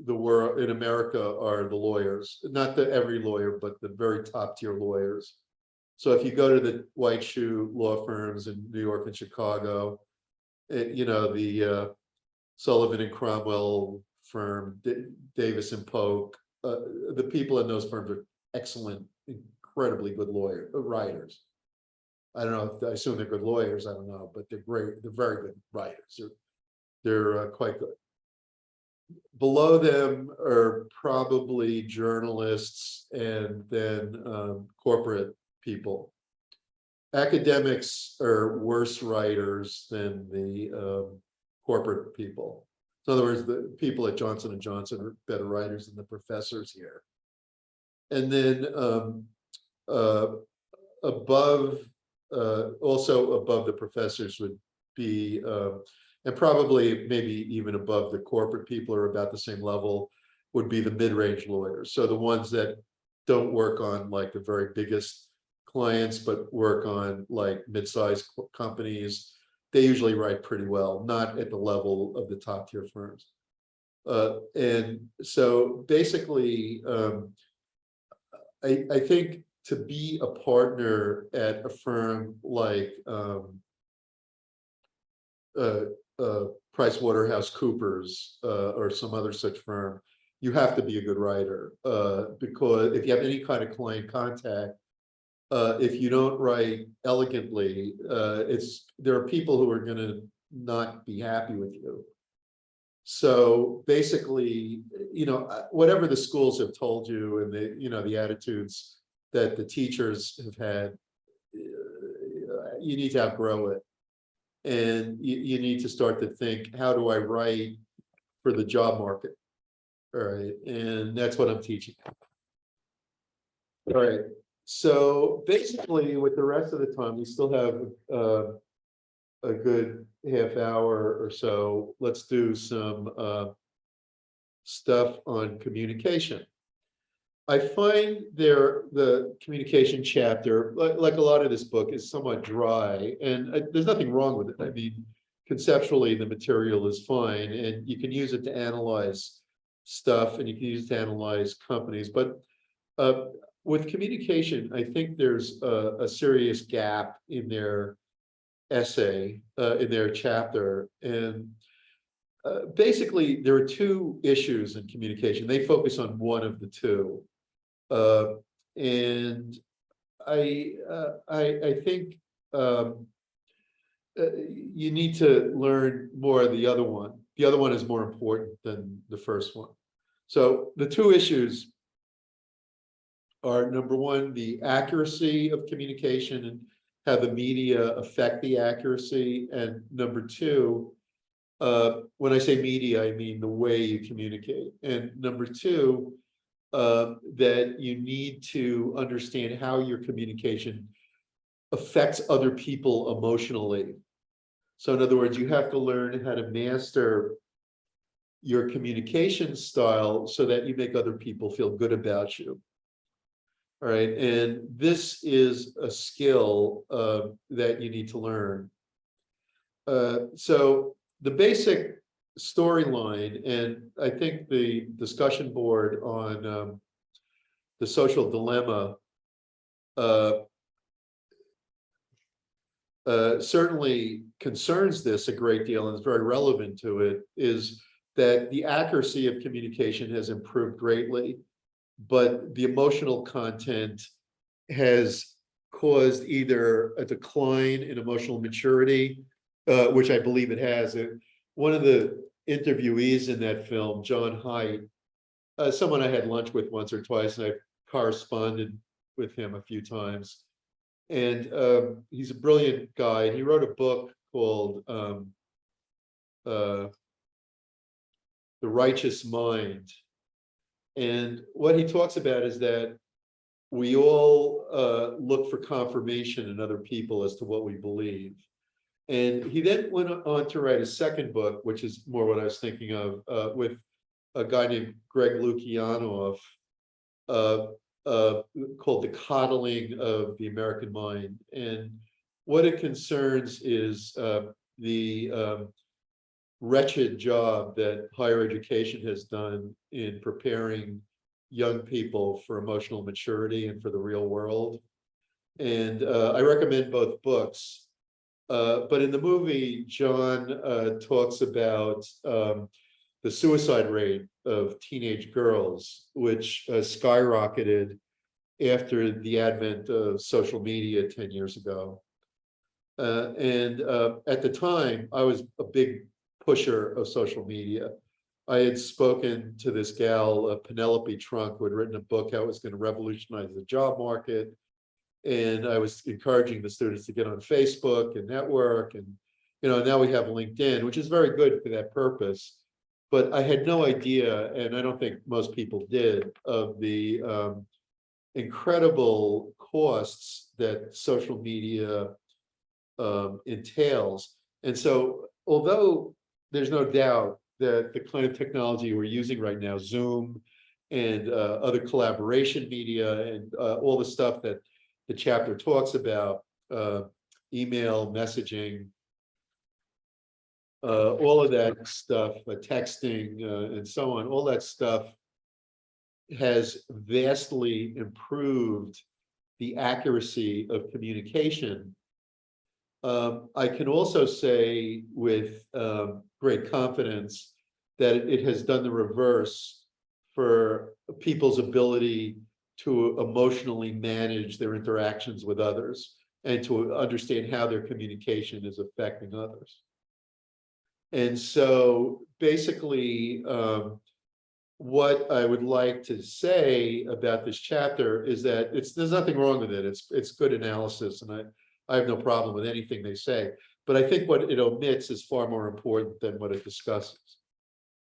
the world, in America, are the lawyers. Not every lawyer, but the very top tier lawyers. So if you go to the white shoe law firms in New York and Chicago, the Sullivan and Cromwell firm, Davis and Polk, the people in those firms are excellent, incredibly good writers. I don't know if I assume they're good lawyers. I don't know, but they're great. They're very good writers. They're quite good. Below them are probably journalists and then corporate people. Academics are worse writers than the corporate people. In other words, the people at Johnson & Johnson are better writers than the professors here. And then also above the professors would be, and probably maybe even above the corporate people, or about the same level, would be the mid-range lawyers. So the ones that don't work on like the very biggest clients, but work on like mid-sized companies. They usually write pretty well, not at the level of the top tier firms. And so basically, I think to be a partner at a firm like PricewaterhouseCoopers or some other such firm, you have to be a good writer, because if you have any kind of client contact, if you don't write elegantly, there are people who are going to not be happy with you. So basically, whatever the schools have told you, and the attitudes that the teachers have had, you need to outgrow it. And you need to start to think, how do I write for the job market? All right. And that's what I'm teaching. All right. So basically, with the rest of the time, we still have a good half hour or so. Let's do some stuff on communication. I find the communication chapter, like a lot of this book, is somewhat dry, and there's nothing wrong with it. I mean, conceptually, the material is fine, and you can use it to analyze stuff, and you can use it to analyze companies. But with communication, I think there's a serious gap in their essay, in their chapter, and basically there are two issues in communication. They focus on one of the two. And I think you need to learn more of the other one. The other one is more important than the first one. So the two issues are, number one, the accuracy of communication and how the media affect the accuracy. And number two, when I say media, I mean the way you communicate. And number two, that you need to understand how your communication affects other people emotionally. So in other words, you have to learn how to master your communication style so that you make other people feel good about you. All right, and this is a skill that you need to learn. So the basic storyline, and I think the discussion board on the social dilemma certainly concerns this a great deal and is very relevant to it, is that the accuracy of communication has improved greatly, but the emotional content has caused either a decline in emotional maturity, which I believe it has. One of the interviewees in that film, John Haidt, someone I had lunch with once or twice, and I corresponded with him a few times. And he's a brilliant guy. And he wrote a book called The Righteous Mind. And what he talks about is that we all look for confirmation in other people as to what we believe. And he then went on to write a second book, which is more what I was thinking of, with a guy named Greg Lukianoff, called The Coddling of the American Mind. And what it concerns is the wretched job that higher education has done in preparing young people for emotional maturity and for the real world. And I recommend both books. But in the movie, John talks about the suicide rate of teenage girls, which skyrocketed after the advent of social media 10 years ago. And at the time, I was a big pusher of social media. I had spoken to this gal, Penelope Trunk, who had written a book how it was going to revolutionize the job market. And I was encouraging the students to get on Facebook and network. And, now we have LinkedIn, which is very good for that purpose. But I had no idea, and I don't think most people did, of the incredible costs that social media entails. And so, although there's no doubt that the kind of technology we're using right now, Zoom and other collaboration media and all the stuff that the chapter talks about, email, messaging, all of that stuff, texting, and so on, all that stuff has vastly improved the accuracy of communication. I can also say with great confidence that it has done the reverse for people's ability to emotionally manage their interactions with others and to understand how their communication is affecting others. And so basically, what I would like to say about this chapter is that there's nothing wrong with it. It's good analysis, and I have no problem with anything they say. But I think what it omits is far more important than what it discusses.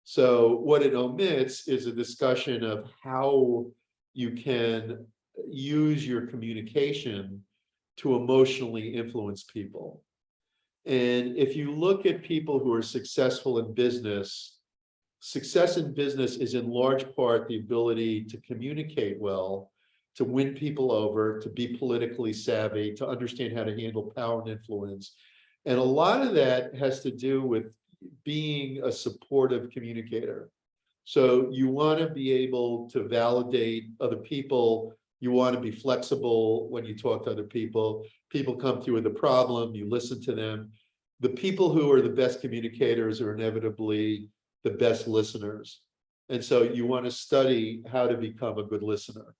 So what it omits is a discussion of how you can use your communication to emotionally influence people. And if you look at people who are successful in business, success in business is in large part the ability to communicate well, to win people over, to be politically savvy, to understand how to handle power and influence. And a lot of that has to do with being a supportive communicator. So you want to be able to validate other people. You want to be flexible when you talk to other people. People come to you with a problem, you listen to them. The people who are the best communicators are inevitably the best listeners. And so you want to study how to become a good listener.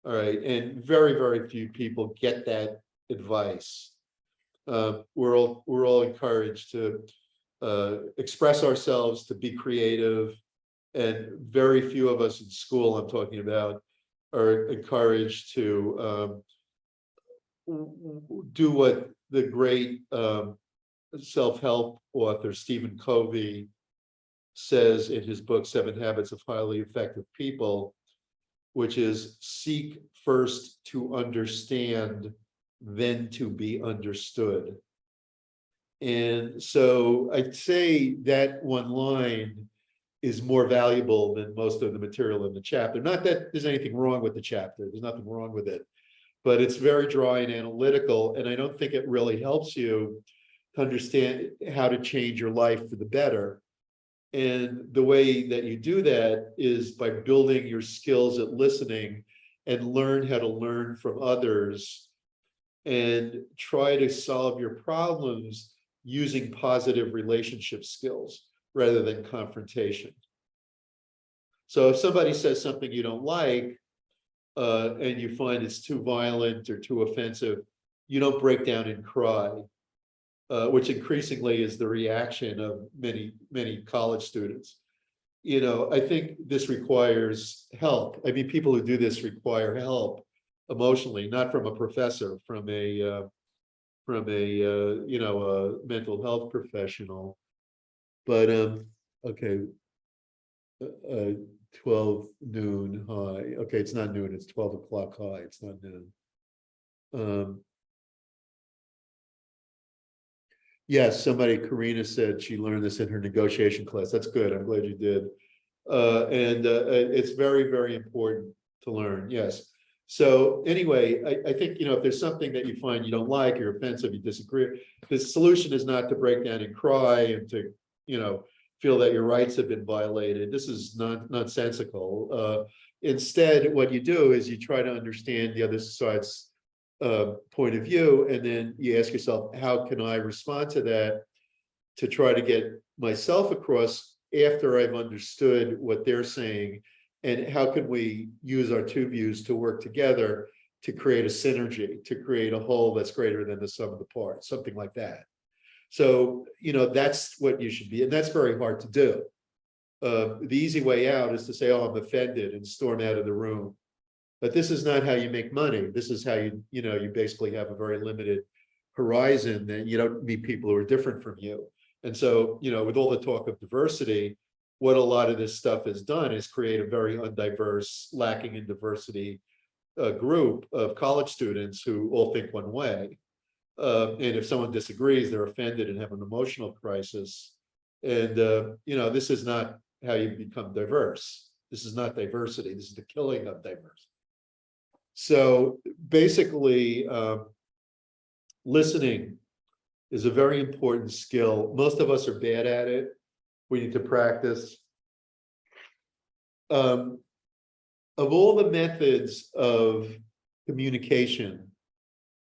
All right. And very, very few people get that advice. We're all encouraged to express ourselves, to be creative. And very few of us in school, I'm talking about, are encouraged to do what the great self-help author Stephen Covey says in his book, 7 Habits of Highly Effective People, which is seek first to understand, then to be understood. And so I'd say that one line is more valuable than most of the material in the chapter. Not that there's anything wrong with the chapter, there's nothing wrong with it, but it's very dry and analytical, and I don't think it really helps you to understand how to change your life for the better. And the way that you do that is by building your skills at listening and learn how to learn from others and try to solve your problems using positive relationship skills rather than confrontation. So if somebody says something you don't like, and you find it's too violent or too offensive, you don't break down and cry, which increasingly is the reaction of many college students. I think this requires help. I mean, people who do this require help emotionally, not from a professor, from a a mental health professional. But okay, 12 noon high. Okay, it's not noon, it's 12 o'clock high, it's not noon. Yes, Karina said she learned this in her negotiation class. That's good, I'm glad you did. And it's very, very important to learn, yes. So anyway, I think, if there's something that you find you don't like, you're offensive, you disagree, the solution is not to break down and cry and to, feel that your rights have been violated. This is nonsensical. Instead, what you do is you try to understand the other side's point of view, and then you ask yourself, how can I respond to that to try to get myself across after I've understood what they're saying, and how can we use our two views to work together to create a synergy, to create a whole that's greater than the sum of the parts, something like that. So, that's what you should be, and that's very hard to do. The easy way out is to say, oh, I'm offended, and storm out of the room. But this is not how you make money. This is how you basically have a very limited horizon, and you don't meet people who are different from you. And so, with all the talk of diversity, what a lot of this stuff has done is create a very undiverse, lacking in diversity group of college students who all think one way. And if someone disagrees, they're offended and have an emotional crisis. And, this is not how you become diverse. This is not diversity. This is the killing of diversity. So basically, listening is a very important skill. Most of us are bad at it. We need to practice. Of all the methods of communication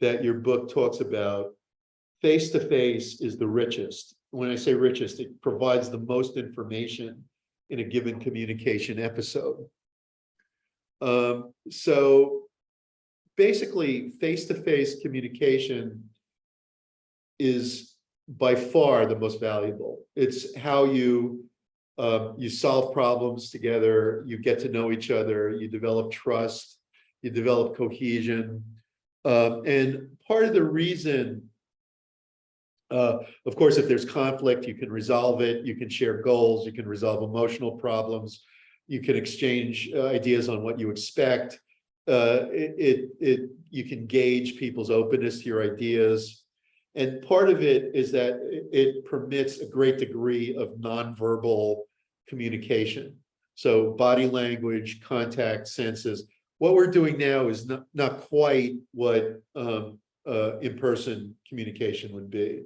that your book talks about, face-to-face is the richest. When I say richest, it provides the most information in a given communication episode. So basically, face-to-face communication is by far the most valuable. It's how you solve problems together, you get to know each other, you develop trust, you develop cohesion. And part of the reason, of course, if there's conflict, you can resolve it, you can share goals, you can resolve emotional problems, you can exchange ideas on what you expect. You can gauge people's openness to your ideas. And part of it is that it permits a great degree of nonverbal communication. So body language, contact, senses. What we're doing now is not quite what in-person communication would be,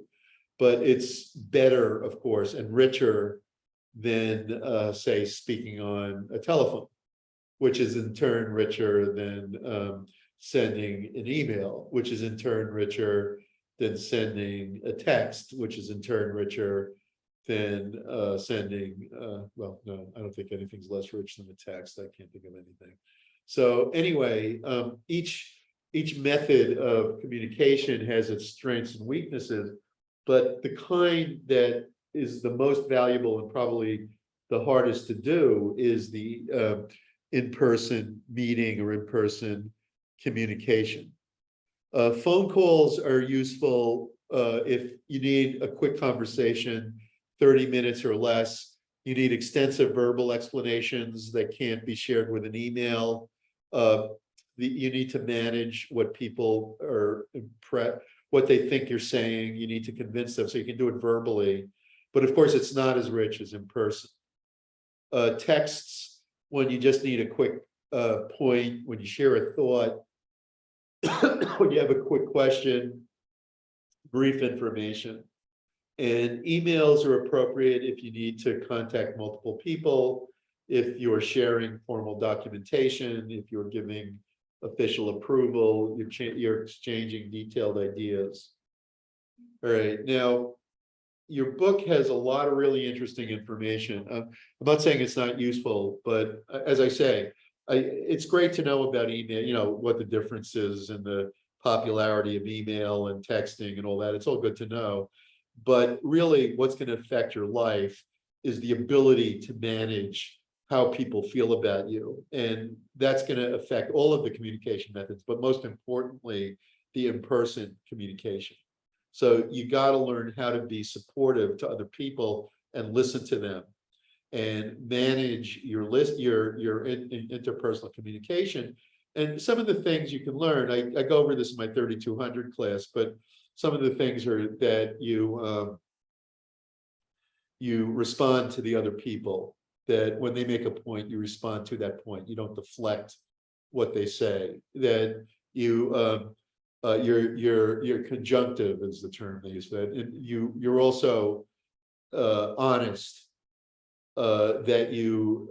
but it's better, of course, and richer than, say, speaking on a telephone, which is in turn richer than sending an email, which is in turn richer than sending a text, which is in turn richer than sending, well, no, I don't think anything's less rich than a text. I can't think of anything. So anyway, each method of communication has its strengths and weaknesses, but the kind that is the most valuable and probably the hardest to do is the in-person meeting or in-person communication. Phone calls are useful if you need a quick conversation, 30 minutes or less. You need extensive verbal explanations that can't be shared with an email. You need to manage what people are what they think you're saying. You need to convince them, so you can do it verbally. But of course, it's not as rich as in person. Texts, when you just need a quick point, when you share a thought, when you have a quick question, brief information. And emails are appropriate if you need to contact multiple people, if you're sharing formal documentation, if you're giving official approval, you're exchanging detailed ideas. All right, now, your book has a lot of really interesting information. I'm not saying it's not useful, but as I say, it's great to know about email, you know, what the difference is in the popularity of email and texting and all that. It's all good to know. But really, what's going to affect your life is the ability to manage how people feel about you. And that's going to affect all of the communication methods, but most importantly, the in-person communication. So you got to learn how to be supportive to other people and listen to them and manage your interpersonal communication. And some of the things you can learn, I go over this in my 3200 class, but some of the things are that you respond to the other people, that when they make a point, you respond to that point. You don't deflect what they say, that you your conjunctive is the term they use, that you're also honest, that you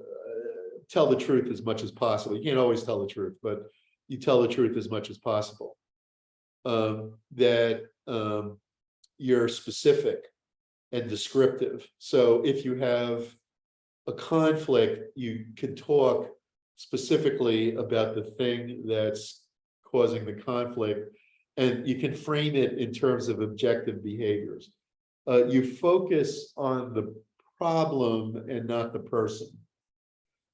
tell the truth as much as possible. You can't always tell the truth, but you tell the truth as much as possible. That you're specific and descriptive. So if you have a conflict, you can talk specifically about the thing that's causing the conflict, and you can frame it in terms of objective behaviors. You focus on the problem and not the person.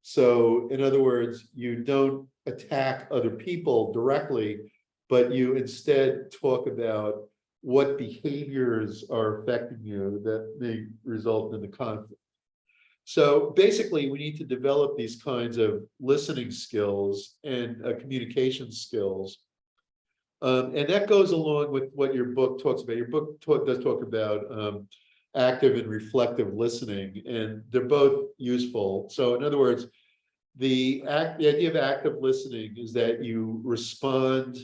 So in other words, you don't attack other people directly, but you instead talk about what behaviors are affecting you that may result in the conflict. So basically, we need to develop these kinds of listening skills and communication skills. And that goes along with what your book talks about. Your book does talk about active and reflective listening, and they're both useful. So in other words, the idea of active listening is that you respond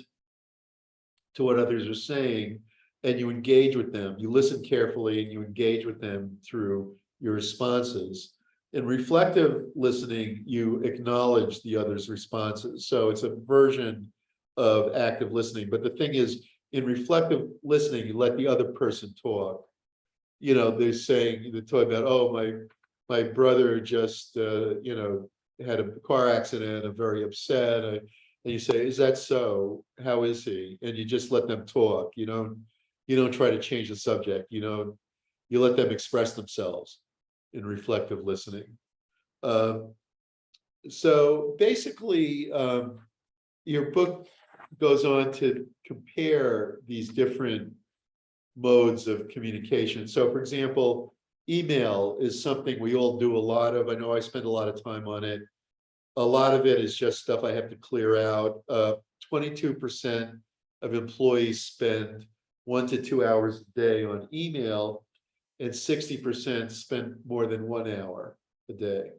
to what others are saying and you engage with them. You listen carefully and you engage with them through your responses. In reflective listening, you acknowledge the other's responses. So it's a version of active listening. But the thing is, in reflective listening, you let the other person talk. You know, they're talking about, oh, my brother just, you know, had a car accident. I'm very upset. And you say, is that so? How is he? And you just let them talk. You don't try to change the subject. You let them express themselves in reflective listening. So basically, your book goes on to compare these different modes of communication. So for example, email is something we all do a lot of. I know I spend a lot of time on it. A lot of it is just stuff I have to clear out. 22% of employees spend 1 to 2 hours a day on email, and 60% spend more than 1 hour a day.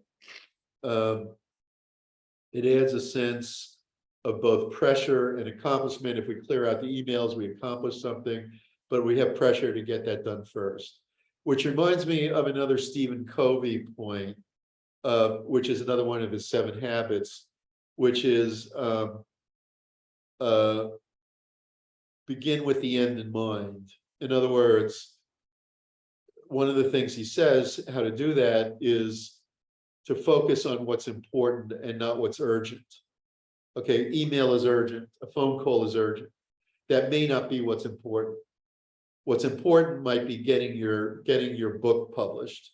It adds a sense of both pressure and accomplishment. If we clear out the emails, we accomplish something, but we have pressure to get that done first. Which reminds me of another Stephen Covey point, which is another one of his 7 habits, which is begin with the end in mind. In other words, one of the things he says how to do that is to focus on what's important and not what's urgent. Okay, email is urgent, a phone call is urgent. That may not be what's important. What's important might be getting your book published.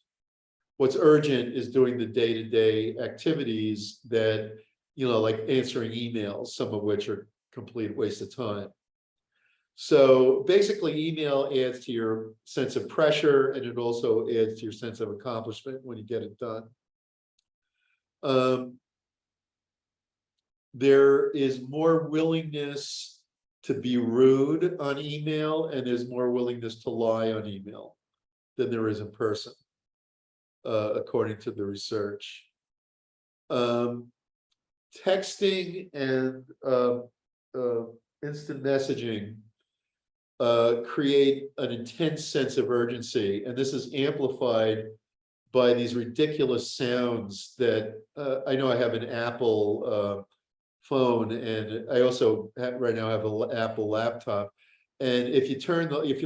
What's urgent is doing the day-to-day activities that, like answering emails, some of which are complete waste of time. So basically, email adds to your sense of pressure, and it also adds to your sense of accomplishment when you get it done. There is more willingness to be rude on email, and there's more willingness to lie on email than there is in person, according to the research. Texting and instant messaging create an intense sense of urgency, and this is amplified by these ridiculous sounds that I know I have an Apple phone, and I also right now have an Apple laptop. And if you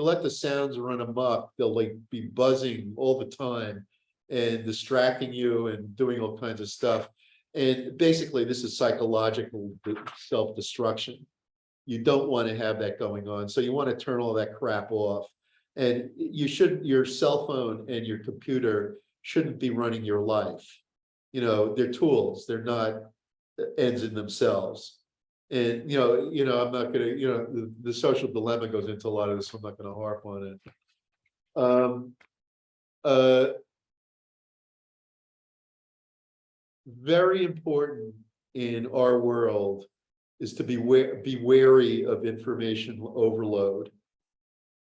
let the sounds run amok, they'll like be buzzing all the time and distracting you and doing all kinds of stuff. And basically, this is psychological self-destruction. You don't want to have that going on. So you want to turn all that crap off. And your cell phone and your computer shouldn't be running your life. They're tools, they're not ends in themselves. And, I'm not gonna, the social dilemma goes into a lot of this, so I'm not gonna harp on it. Very important in our world is to be wary of information overload.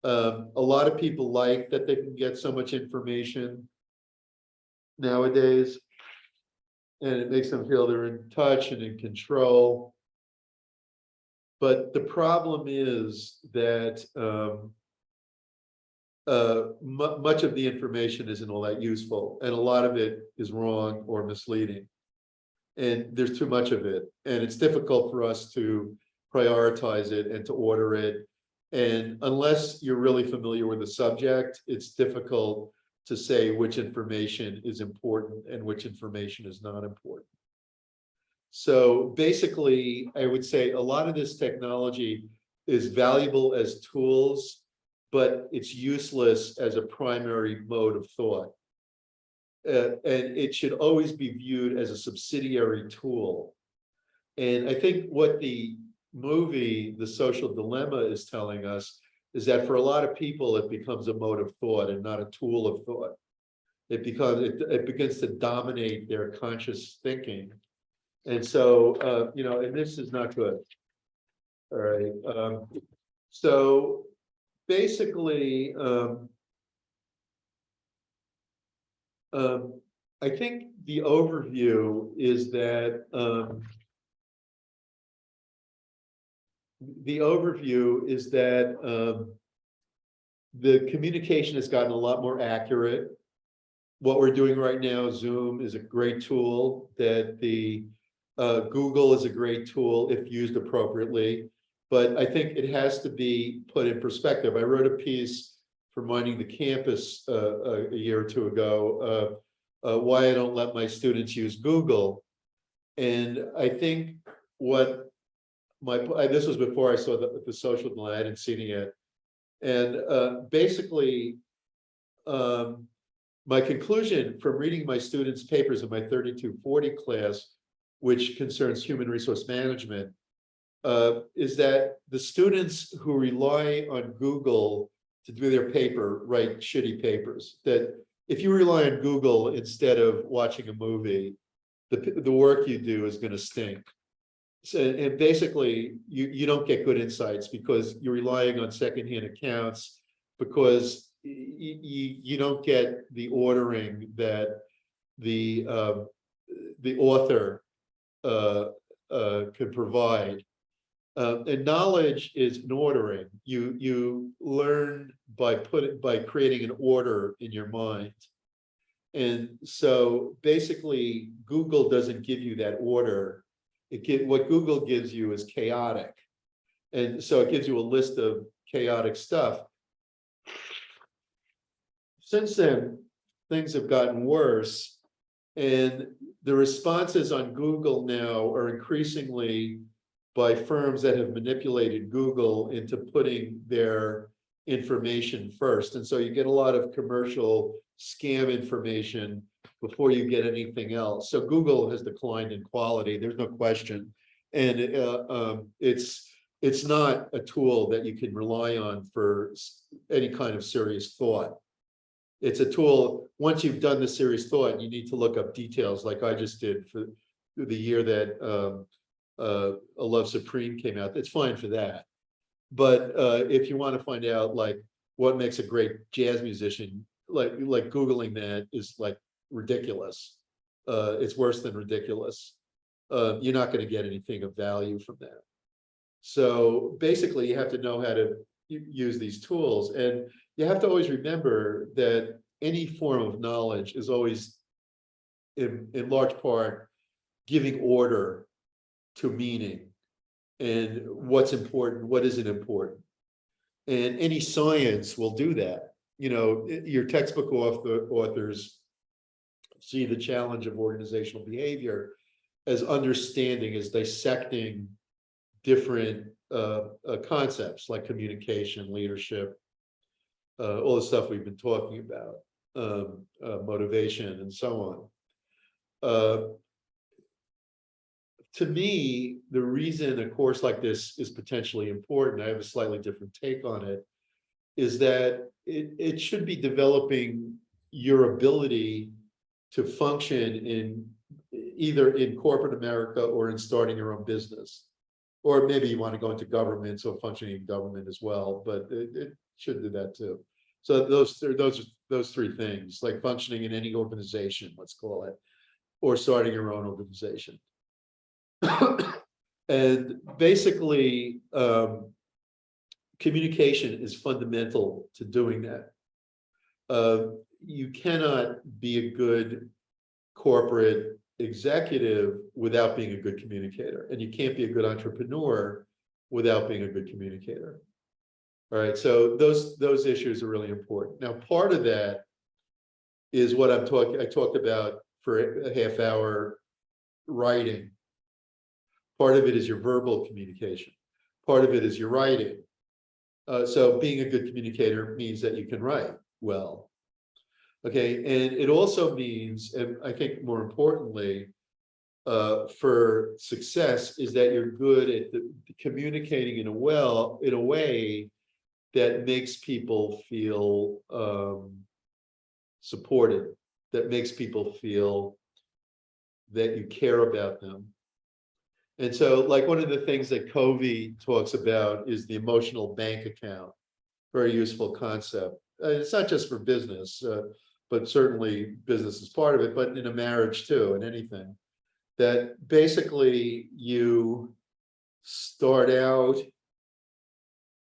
A lot of people like that they can get so much information nowadays, and it makes them feel they're in touch and in control. But the problem is that much of the information isn't all that useful, and a lot of it is wrong or misleading. And there's too much of it, and it's difficult for us to prioritize it and to order it. And unless you're really familiar with the subject, it's difficult to say which information is important and which information is not important. So basically, I would say a lot of this technology is valuable as tools, but it's useless as a primary mode of thought. And it should always be viewed as a subsidiary tool. And I think what the movie, The Social Dilemma, is telling us is that for a lot of people, it becomes a mode of thought and not a tool of thought. It begins to dominate their conscious thinking. And so, and this is not good. All right. So basically, I think the overview is that the communication has gotten a lot more accurate. What we're doing right now, Zoom is a great tool. That the Google is a great tool if used appropriately, but I think it has to be put in perspective. I wrote a piece for Minding the Campus a year or two ago, why I don't let my students use Google. And I think what this was before I saw the Social Dilemma, I hadn't seen it yet. And basically, my conclusion from reading my students' papers in my 3240 class, which concerns human resource management, is that the students who rely on Google to do their paper write shitty papers. That if you rely on Google instead of watching a movie, the work you do is going to stink. So, and basically, you don't get good insights because you're relying on secondhand accounts, because you don't get the ordering that the author could provide. And knowledge is an ordering. You learn by creating an order in your mind. And so basically, Google doesn't give you that order. What Google gives you is chaotic. And so it gives you a list of chaotic stuff. Since then, things have gotten worse, and the responses on Google now are increasingly by firms that have manipulated Google into putting their information first. And so you get a lot of commercial scam information before you get anything else. So Google has declined in quality, there's no question. And it's not a tool that you can rely on for any kind of serious thought. It's a tool, once you've done the serious thought, you need to look up details like I just did for the year that A Love Supreme came out. It's fine for that. But if you want to find out like what makes a great jazz musician, like Googling that is like ridiculous. It's worse than ridiculous. You're not going to get anything of value from that. So basically, you have to know how to use these tools, and you have to always remember that any form of knowledge is always, in large part, giving order to meaning and what's important, what isn't important. And any science will do that. You know, your textbook authors see the challenge of organizational behavior as understanding, as dissecting different concepts like communication, leadership, all the stuff we've been talking about, motivation, and so on. To me, the reason a course like this is potentially important, I have a slightly different take on it, is that it should be developing your ability to function in either in corporate America or in starting your own business. Or maybe you want to go into government, so functioning in government as well, but it should do that too. So those three things, like functioning in any organization, let's call it, or starting your own organization. And basically, communication is fundamental to doing that. You cannot be a good corporate executive without being a good communicator, and you can't be a good entrepreneur without being a good communicator. All right, so those issues are really important. Now, part of that is what I talked about for a half hour, writing. Part of it is your verbal communication. Part of it is your writing. So being a good communicator means that you can write well. Okay, and it also means, and I think more importantly, for success, is that you're good at communicating in a way that makes people feel supported, that makes people feel that you care about them. And so, like, one of the things that Covey talks about is the emotional bank account. Very useful concept. It's not just for business, but certainly business is part of it, but in a marriage too, in anything. That basically you start out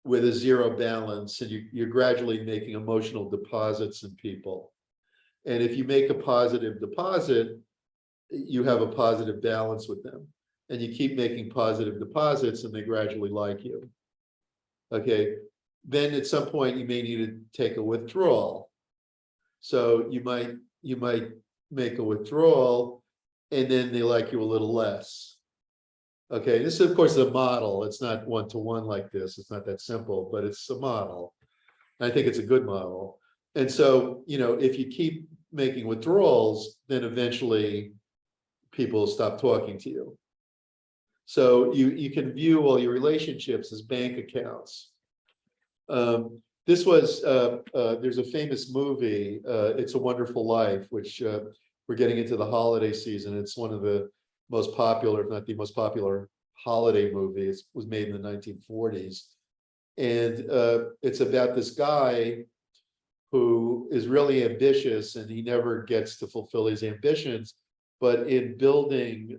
with a zero balance, and you're gradually making emotional deposits in people. And if you make a positive deposit, you have a positive balance with them. And you keep making positive deposits, and they gradually like you. Okay, then at some point you may need to take a withdrawal. So you might make a withdrawal, and then they like you a little less. Okay, this is of course a model. It's not one-to-one like this. It's not that simple, but it's a model. I think it's a good model. And so, you know, if you keep making withdrawals, then eventually people stop talking to you. So you can view all your relationships as bank accounts. This was, there's a famous movie, It's a Wonderful Life, which we're getting into the holiday season. It's one of the most popular, if not the most popular, holiday movies. It was made in the 1940s. And it's about this guy who is really ambitious, and he never gets to fulfill his ambitions. But in building,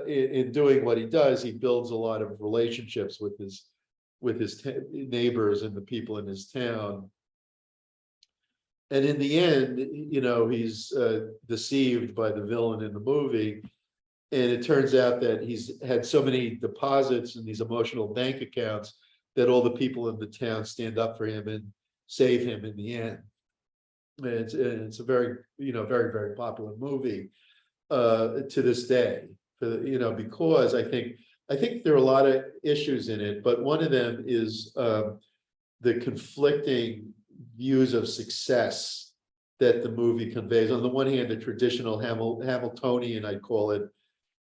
in doing what he does, he builds a lot of relationships with his neighbors and the people in his town. And in the end, you know, he's deceived by the villain in the movie. And it turns out that he's had so many deposits in these emotional bank accounts that all the people in the town stand up for him and save him in the end. And it's a very, you know, very, very popular movie to this day. You know, because I think there are a lot of issues in it, but one of them is the conflicting views of success that the movie conveys. On the one hand, the traditional Hamiltonian, I'd call it,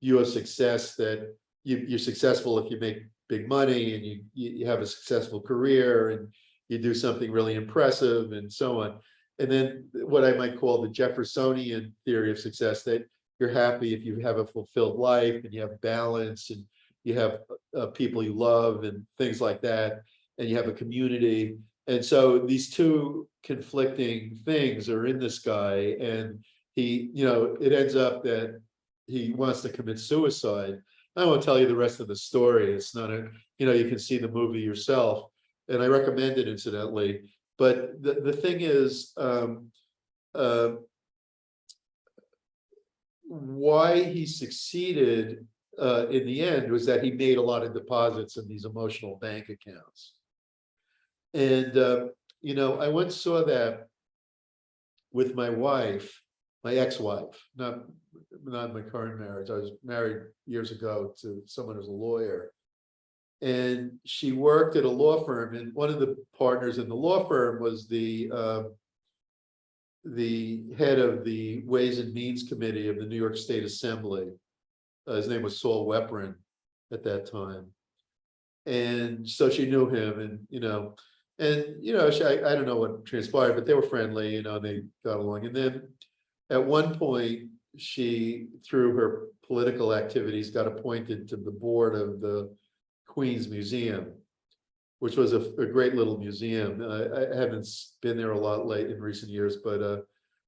view of success, that you're successful if you make big money and you have a successful career and you do something really impressive and so on. And then what I might call the Jeffersonian theory of success, that you're happy if you have a fulfilled life and you have balance and you have people you love and things like that, and you have a community. And so these two conflicting things are in this guy, and he, you know, it ends up that he wants to commit suicide. I won't tell you the rest of the story. It's not a, you know, you can see the movie yourself, and I recommend it incidentally. But the thing is, why he succeeded in the end was that he made a lot of deposits in these emotional bank accounts. And, you know, I once saw that with my wife, my ex-wife, not my current marriage. I was married years ago to someone who's a lawyer. And she worked at a law firm, and one of the partners in the law firm was the head of the Ways and Means Committee of the New York State Assembly. His name was Saul Weprin at that time. And so she knew him, and you know, I don't know what transpired, but they were friendly, you know, they got along. And then at one point, she, through her political activities, got appointed to the board of the Queens Museum, which was a great little museum. I haven't been there a lot late in recent years, but I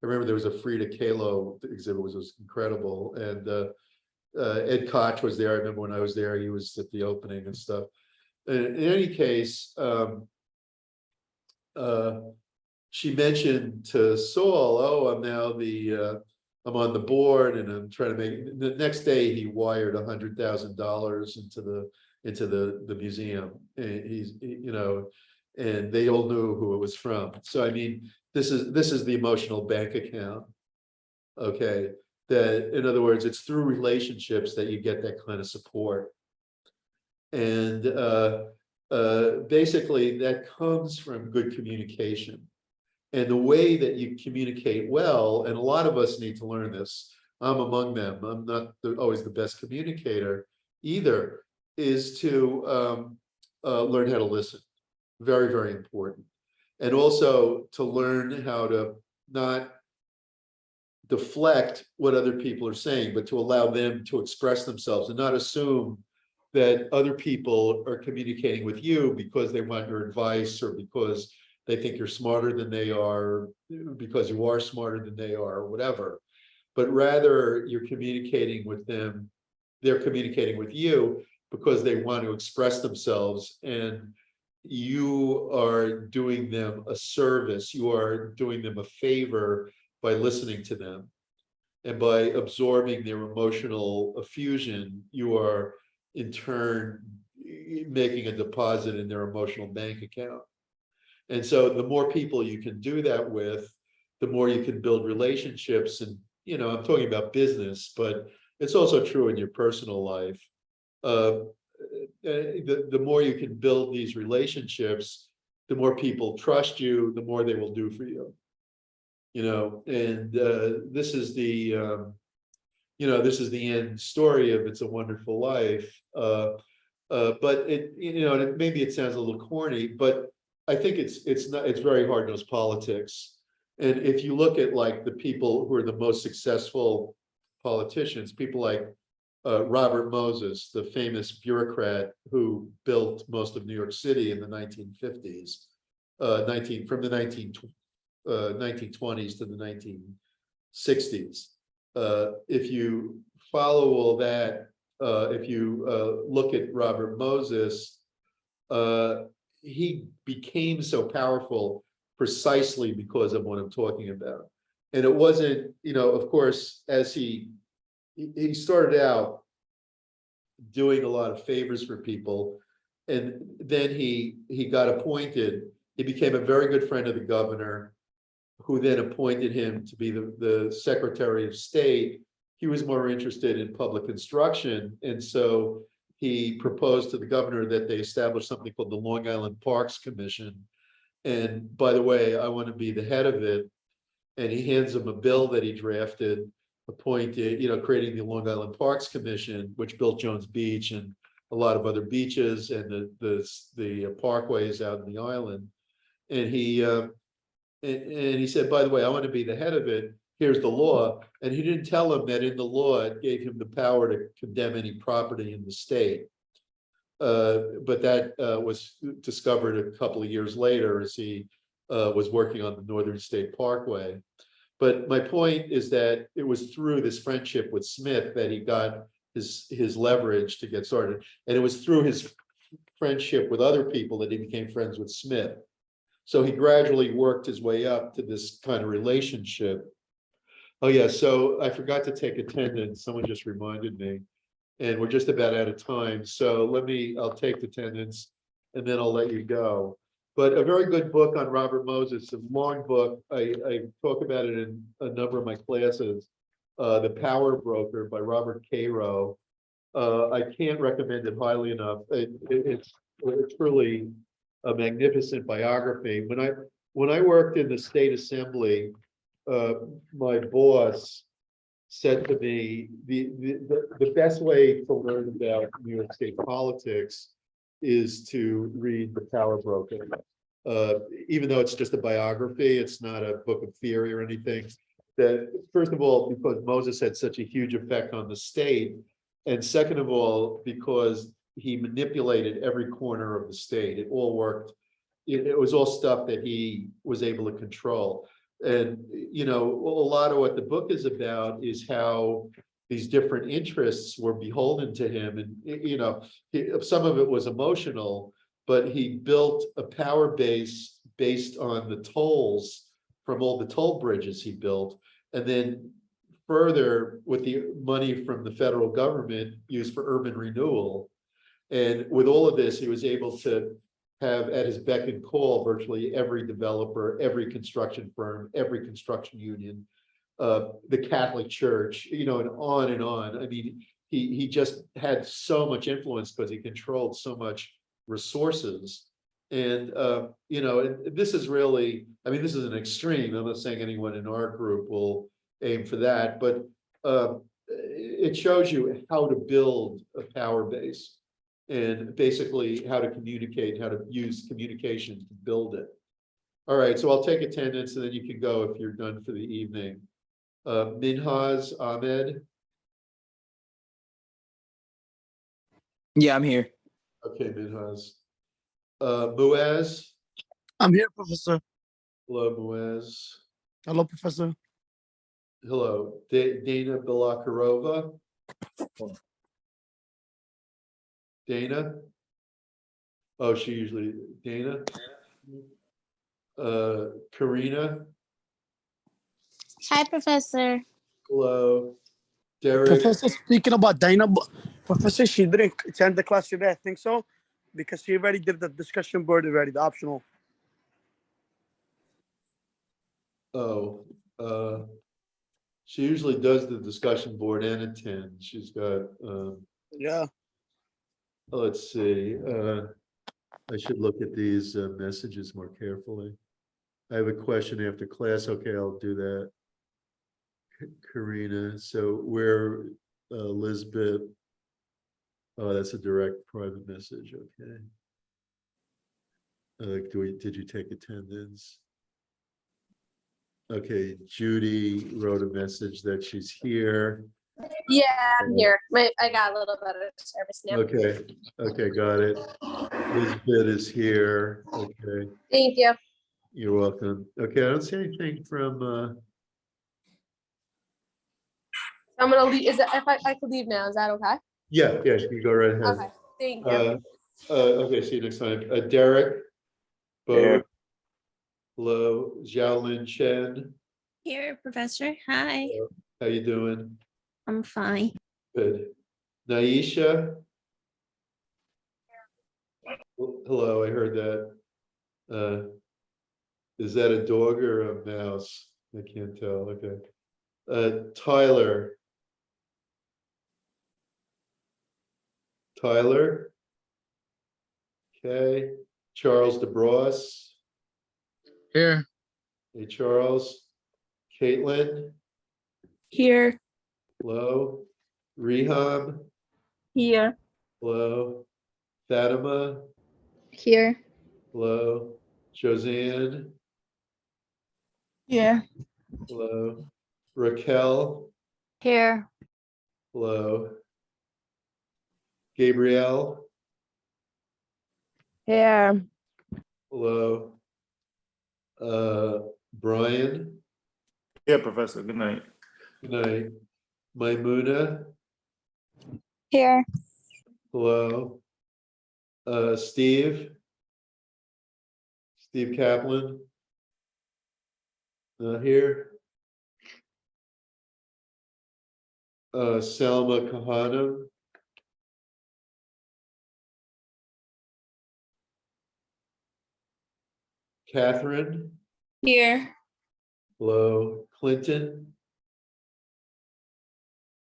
remember there was a Frida Kahlo exhibit, which was incredible. And Ed Koch was there. I remember when I was there, he was at the opening and stuff. In any case, she mentioned to Saul, "Oh, I'm now I'm on the board, and I'm trying to make." The next day, he wired $100,000 into the museum, and you know, and they all knew who it was from. So I mean, this is the emotional bank account. Okay, that in other words, it's through relationships that you get that kind of support. And basically that comes from good communication. And the way that you communicate well, and a lot of us need to learn this, I'm among them, I'm not always the best communicator either, is to learn how to listen. Very, very important. And also to learn how to not deflect what other people are saying, but to allow them to express themselves and not assume that other people are communicating with you because they want your advice, or because they think you're smarter than they are, because you are smarter than they are, or whatever. But rather you're communicating with them, they're communicating with you because they want to express themselves, and you are doing them a service, you are doing them a favor by listening to them. And by absorbing their emotional effusion, you are in turn making a deposit in their emotional bank account. And so the more people you can do that with, the more you can build relationships. And, you know, I'm talking about business, but it's also true in your personal life. The more you can build these relationships, the more people trust you, the more they will do for you. You know, and this is the this is the end story of It's a Wonderful Life. But it, you know, and maybe it sounds a little corny, but I think it's very hard-nosed politics. And if you look at like the people who are the most successful politicians, people like Robert Moses, the famous bureaucrat who built most of New York City in the 1950s, from the 1920s to the 1960s. If you follow all that, if you look at Robert Moses, he became so powerful precisely because of what I'm talking about. And it wasn't, you know, of course, as he started out doing a lot of favors for people, and then he got appointed. He became a very good friend of the governor, who then appointed him to be the Secretary of State. He was more interested in public instruction, and so he proposed to the governor that they establish something called the Long Island Parks Commission. And by the way, I want to be the head of it. And he hands him a bill that he drafted, appointed, you know, creating the Long Island Parks Commission, which built Jones Beach and a lot of other beaches and the parkways out in the island. And he said, by the way, I want to be the head of it. Here's the law. And he didn't tell him that in the law, it gave him the power to condemn any property in the state. But that was discovered a couple of years later as he was working on the Northern State Parkway. But my point is that it was through this friendship with Smith that he got his leverage to get started. And it was through his friendship with other people that he became friends with Smith. So he gradually worked his way up to this kind of relationship. Oh yeah, so I forgot to take attendance. Someone just reminded me. And we're just about out of time, so I'll take attendance and then I'll let you go. But a very good book on Robert Moses, a long book. I talk about it in a number of my classes. The Power Broker by Robert Cairo. I can't recommend it highly enough. It's really a magnificent biography. When I worked in the state assembly, my boss said to me, the best way to learn about New York State politics is to read The Power Broker. Even though it's just a biography, it's not a book of theory or anything. That first of all, because Moses had such a huge effect on the state, and second of all, because he manipulated every corner of the state. It all worked. It was all stuff that he was able to control. And, you know, a lot of what the book is about is how these different interests were beholden to him. And, you know, some of it was emotional, but he built a power base based on the tolls from all the toll bridges he built. And then further with the money from the federal government used for urban renewal. And with all of this, he was able to have at his beck and call virtually every developer, every construction firm, every construction union, the Catholic Church, you know, and on and on. I mean, he just had so much influence because he controlled so much resources. And, you know, and this is really, I mean, this is an extreme. I'm not saying anyone in our group will aim for that, but it shows you how to build a power base and basically how to communicate, how to use communication to build it. All right, so I'll take attendance and then you can go if you're done for the evening. Minhaz Ahmed. Yeah, I'm here. Okay, Minhaz. Muaz. I'm here, Professor. Hello, Muaz. Hello, Professor. Hello, Dana Belakarova. Dana? Oh, she usually, Dana? Karina? Hi, Professor. Hello. Derek? Professor, speaking about Professor, she didn't attend the class today. I think so, because she already did the discussion board already, the optional. Oh, she usually does the discussion board and attend. She's got, Yeah. let's see, I should look at these messages more carefully. I have a question after class. Okay, I'll do that. Karina, so where Lisbeth, oh, that's a direct private message, okay. Did you take attendance? Okay, Judy wrote a message that she's here. Yeah, I'm here. I got a little bit of service now. Okay, got it. Lisbeth is here, okay, Thank you. you're welcome. Okay, I don't see anything from, I'm gonna leave. Is it if I could leave now? Is that okay? yeah, you can go right ahead. Okay. Thank you. Okay, see you next time. Derek. Bo. Hello, Xiaolin Chen. Here, Professor. Hi. How you doing? I'm fine. Good. Naisha. Hello, I heard that. Is that a dog or a mouse? I can't tell. Okay. Tyler. Tyler. Okay. Charles DeBross. Here. Hey, Charles. Caitlin. Here. Hello. Rehab. Here. Hello. Fatima. Here. Hello. Josanne. Here. Hello. Raquel. Here. Hello. Gabrielle. Here. Hello. Brian. Yeah, Professor. Good night. Good night. Maimuna. Here. Hello. Steve. Steve Kaplan. Not here. Selma Kahanam. Catherine, Here. hello, Clinton.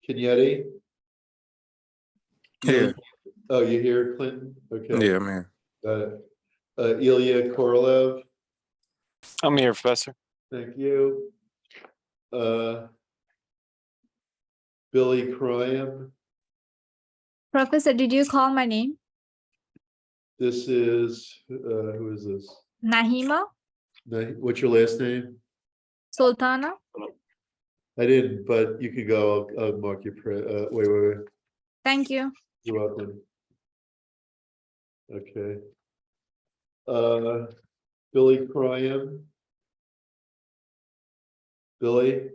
Kenyette. Here. Oh, you here, Clinton? Okay. Yeah, man. Ilya Korolev, I'm here, Professor. thank you. Billy Croyam, Professor, did you call my name? this is, who is this? Nahima What's your last name? Sultana. I didn't, but you could go, I'll mark your wait. Thank you. You're welcome. Okay. Billy Croyam. Billy.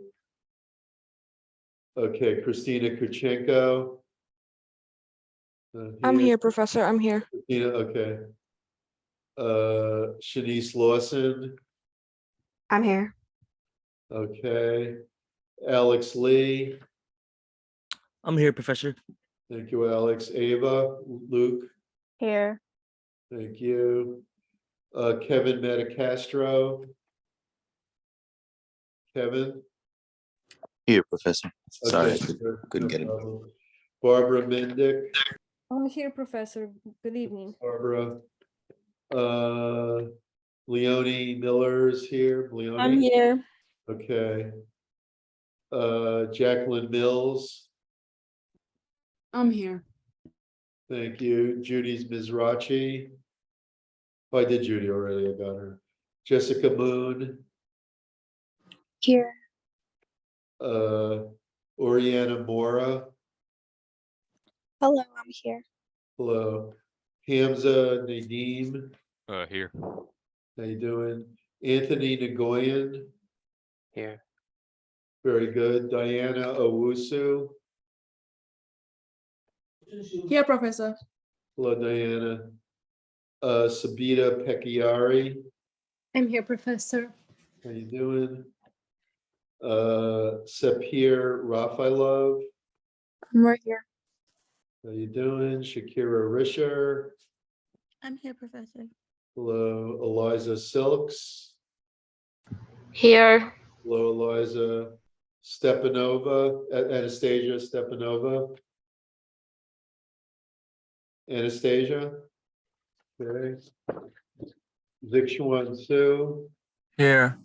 Okay, Christina Kuchenko. I'm here, Professor. I'm here. Christina, okay. Shanice Lawson, I'm here. okay. Alex Lee, I'm here, Professor. thank you, Alex. Ava, Luke, Here. thank you. Kevin Metacastro. Kevin. Here, Professor. Sorry, I Okay, couldn't no get it. problem. Barbara Mendick, I'm here, Professor. Good evening. Barbara. Leonie Miller's here, Leonie. I'm here. Okay. Jacqueline Mills, I'm here. thank you. Judy's Mizrachi. Oh, I did Judy already, I got her. Jessica Moon, Here. Oriana Mora, Hello, I'm here. hello. Hamza Nadeem, Here. how you doing? Anthony Nagoyan, Here. very good. Diana Owusu, Here, Professor. hello Diana. Sabita Pecchiari, I'm here, Professor. how you doing? Sapir Rafaelov, I'm right here. how you doing? Shakira Risher, I'm here, Professor. hello. Eliza Silks, Here. hello Eliza. Stepanova, Anastasia Stepanova. Anastasia, okay. Zixuan Su, Here.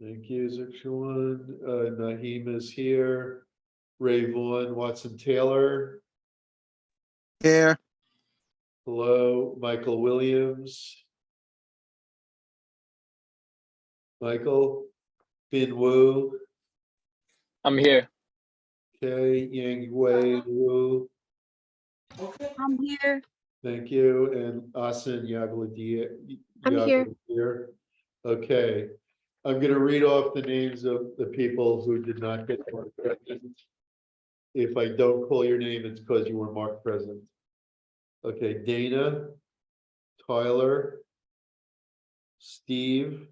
thank you, Zixuan. Naheem is here. Ray Vaughn, Watson Taylor, Here. hello. Michael Williams. Michael. Bin Wu, I'm here. okay. Yang Wei Wu, I'm here. thank you. And Asin Yagladier. I'm here. Okay, I'm gonna read off the names of the people who did not get marked present. If I don't call your name, it's because you were marked present. Okay, Dana, Tyler, Steve,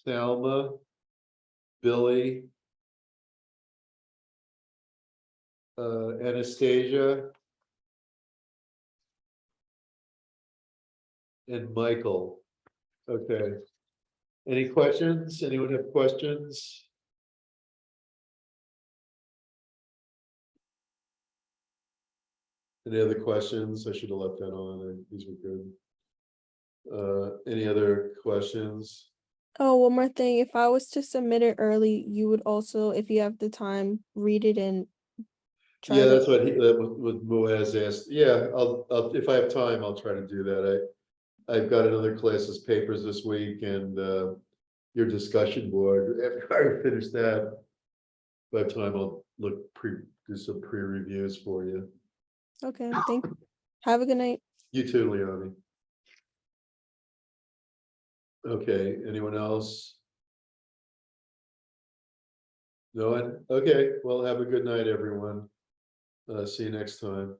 Salma, Billy, Anastasia, and Michael. Okay. Any questions? Anyone have questions? Any other questions? I should have left that on. These were good. Any other questions? Oh, one more thing. If I was to submit it early, you would also, if you have the time, read it and try Yeah, to. that's what what Muaz asked. Yeah, I'll, if I have time, I'll try to do that. I've got another class's papers this week and, your discussion board. After I finish that, by the time I'll do some pre-reviews for you. Okay, thank you. Have a good night. You too, Leonie. Okay, anyone else? No one? Okay, well, have a good night, everyone. See you next time.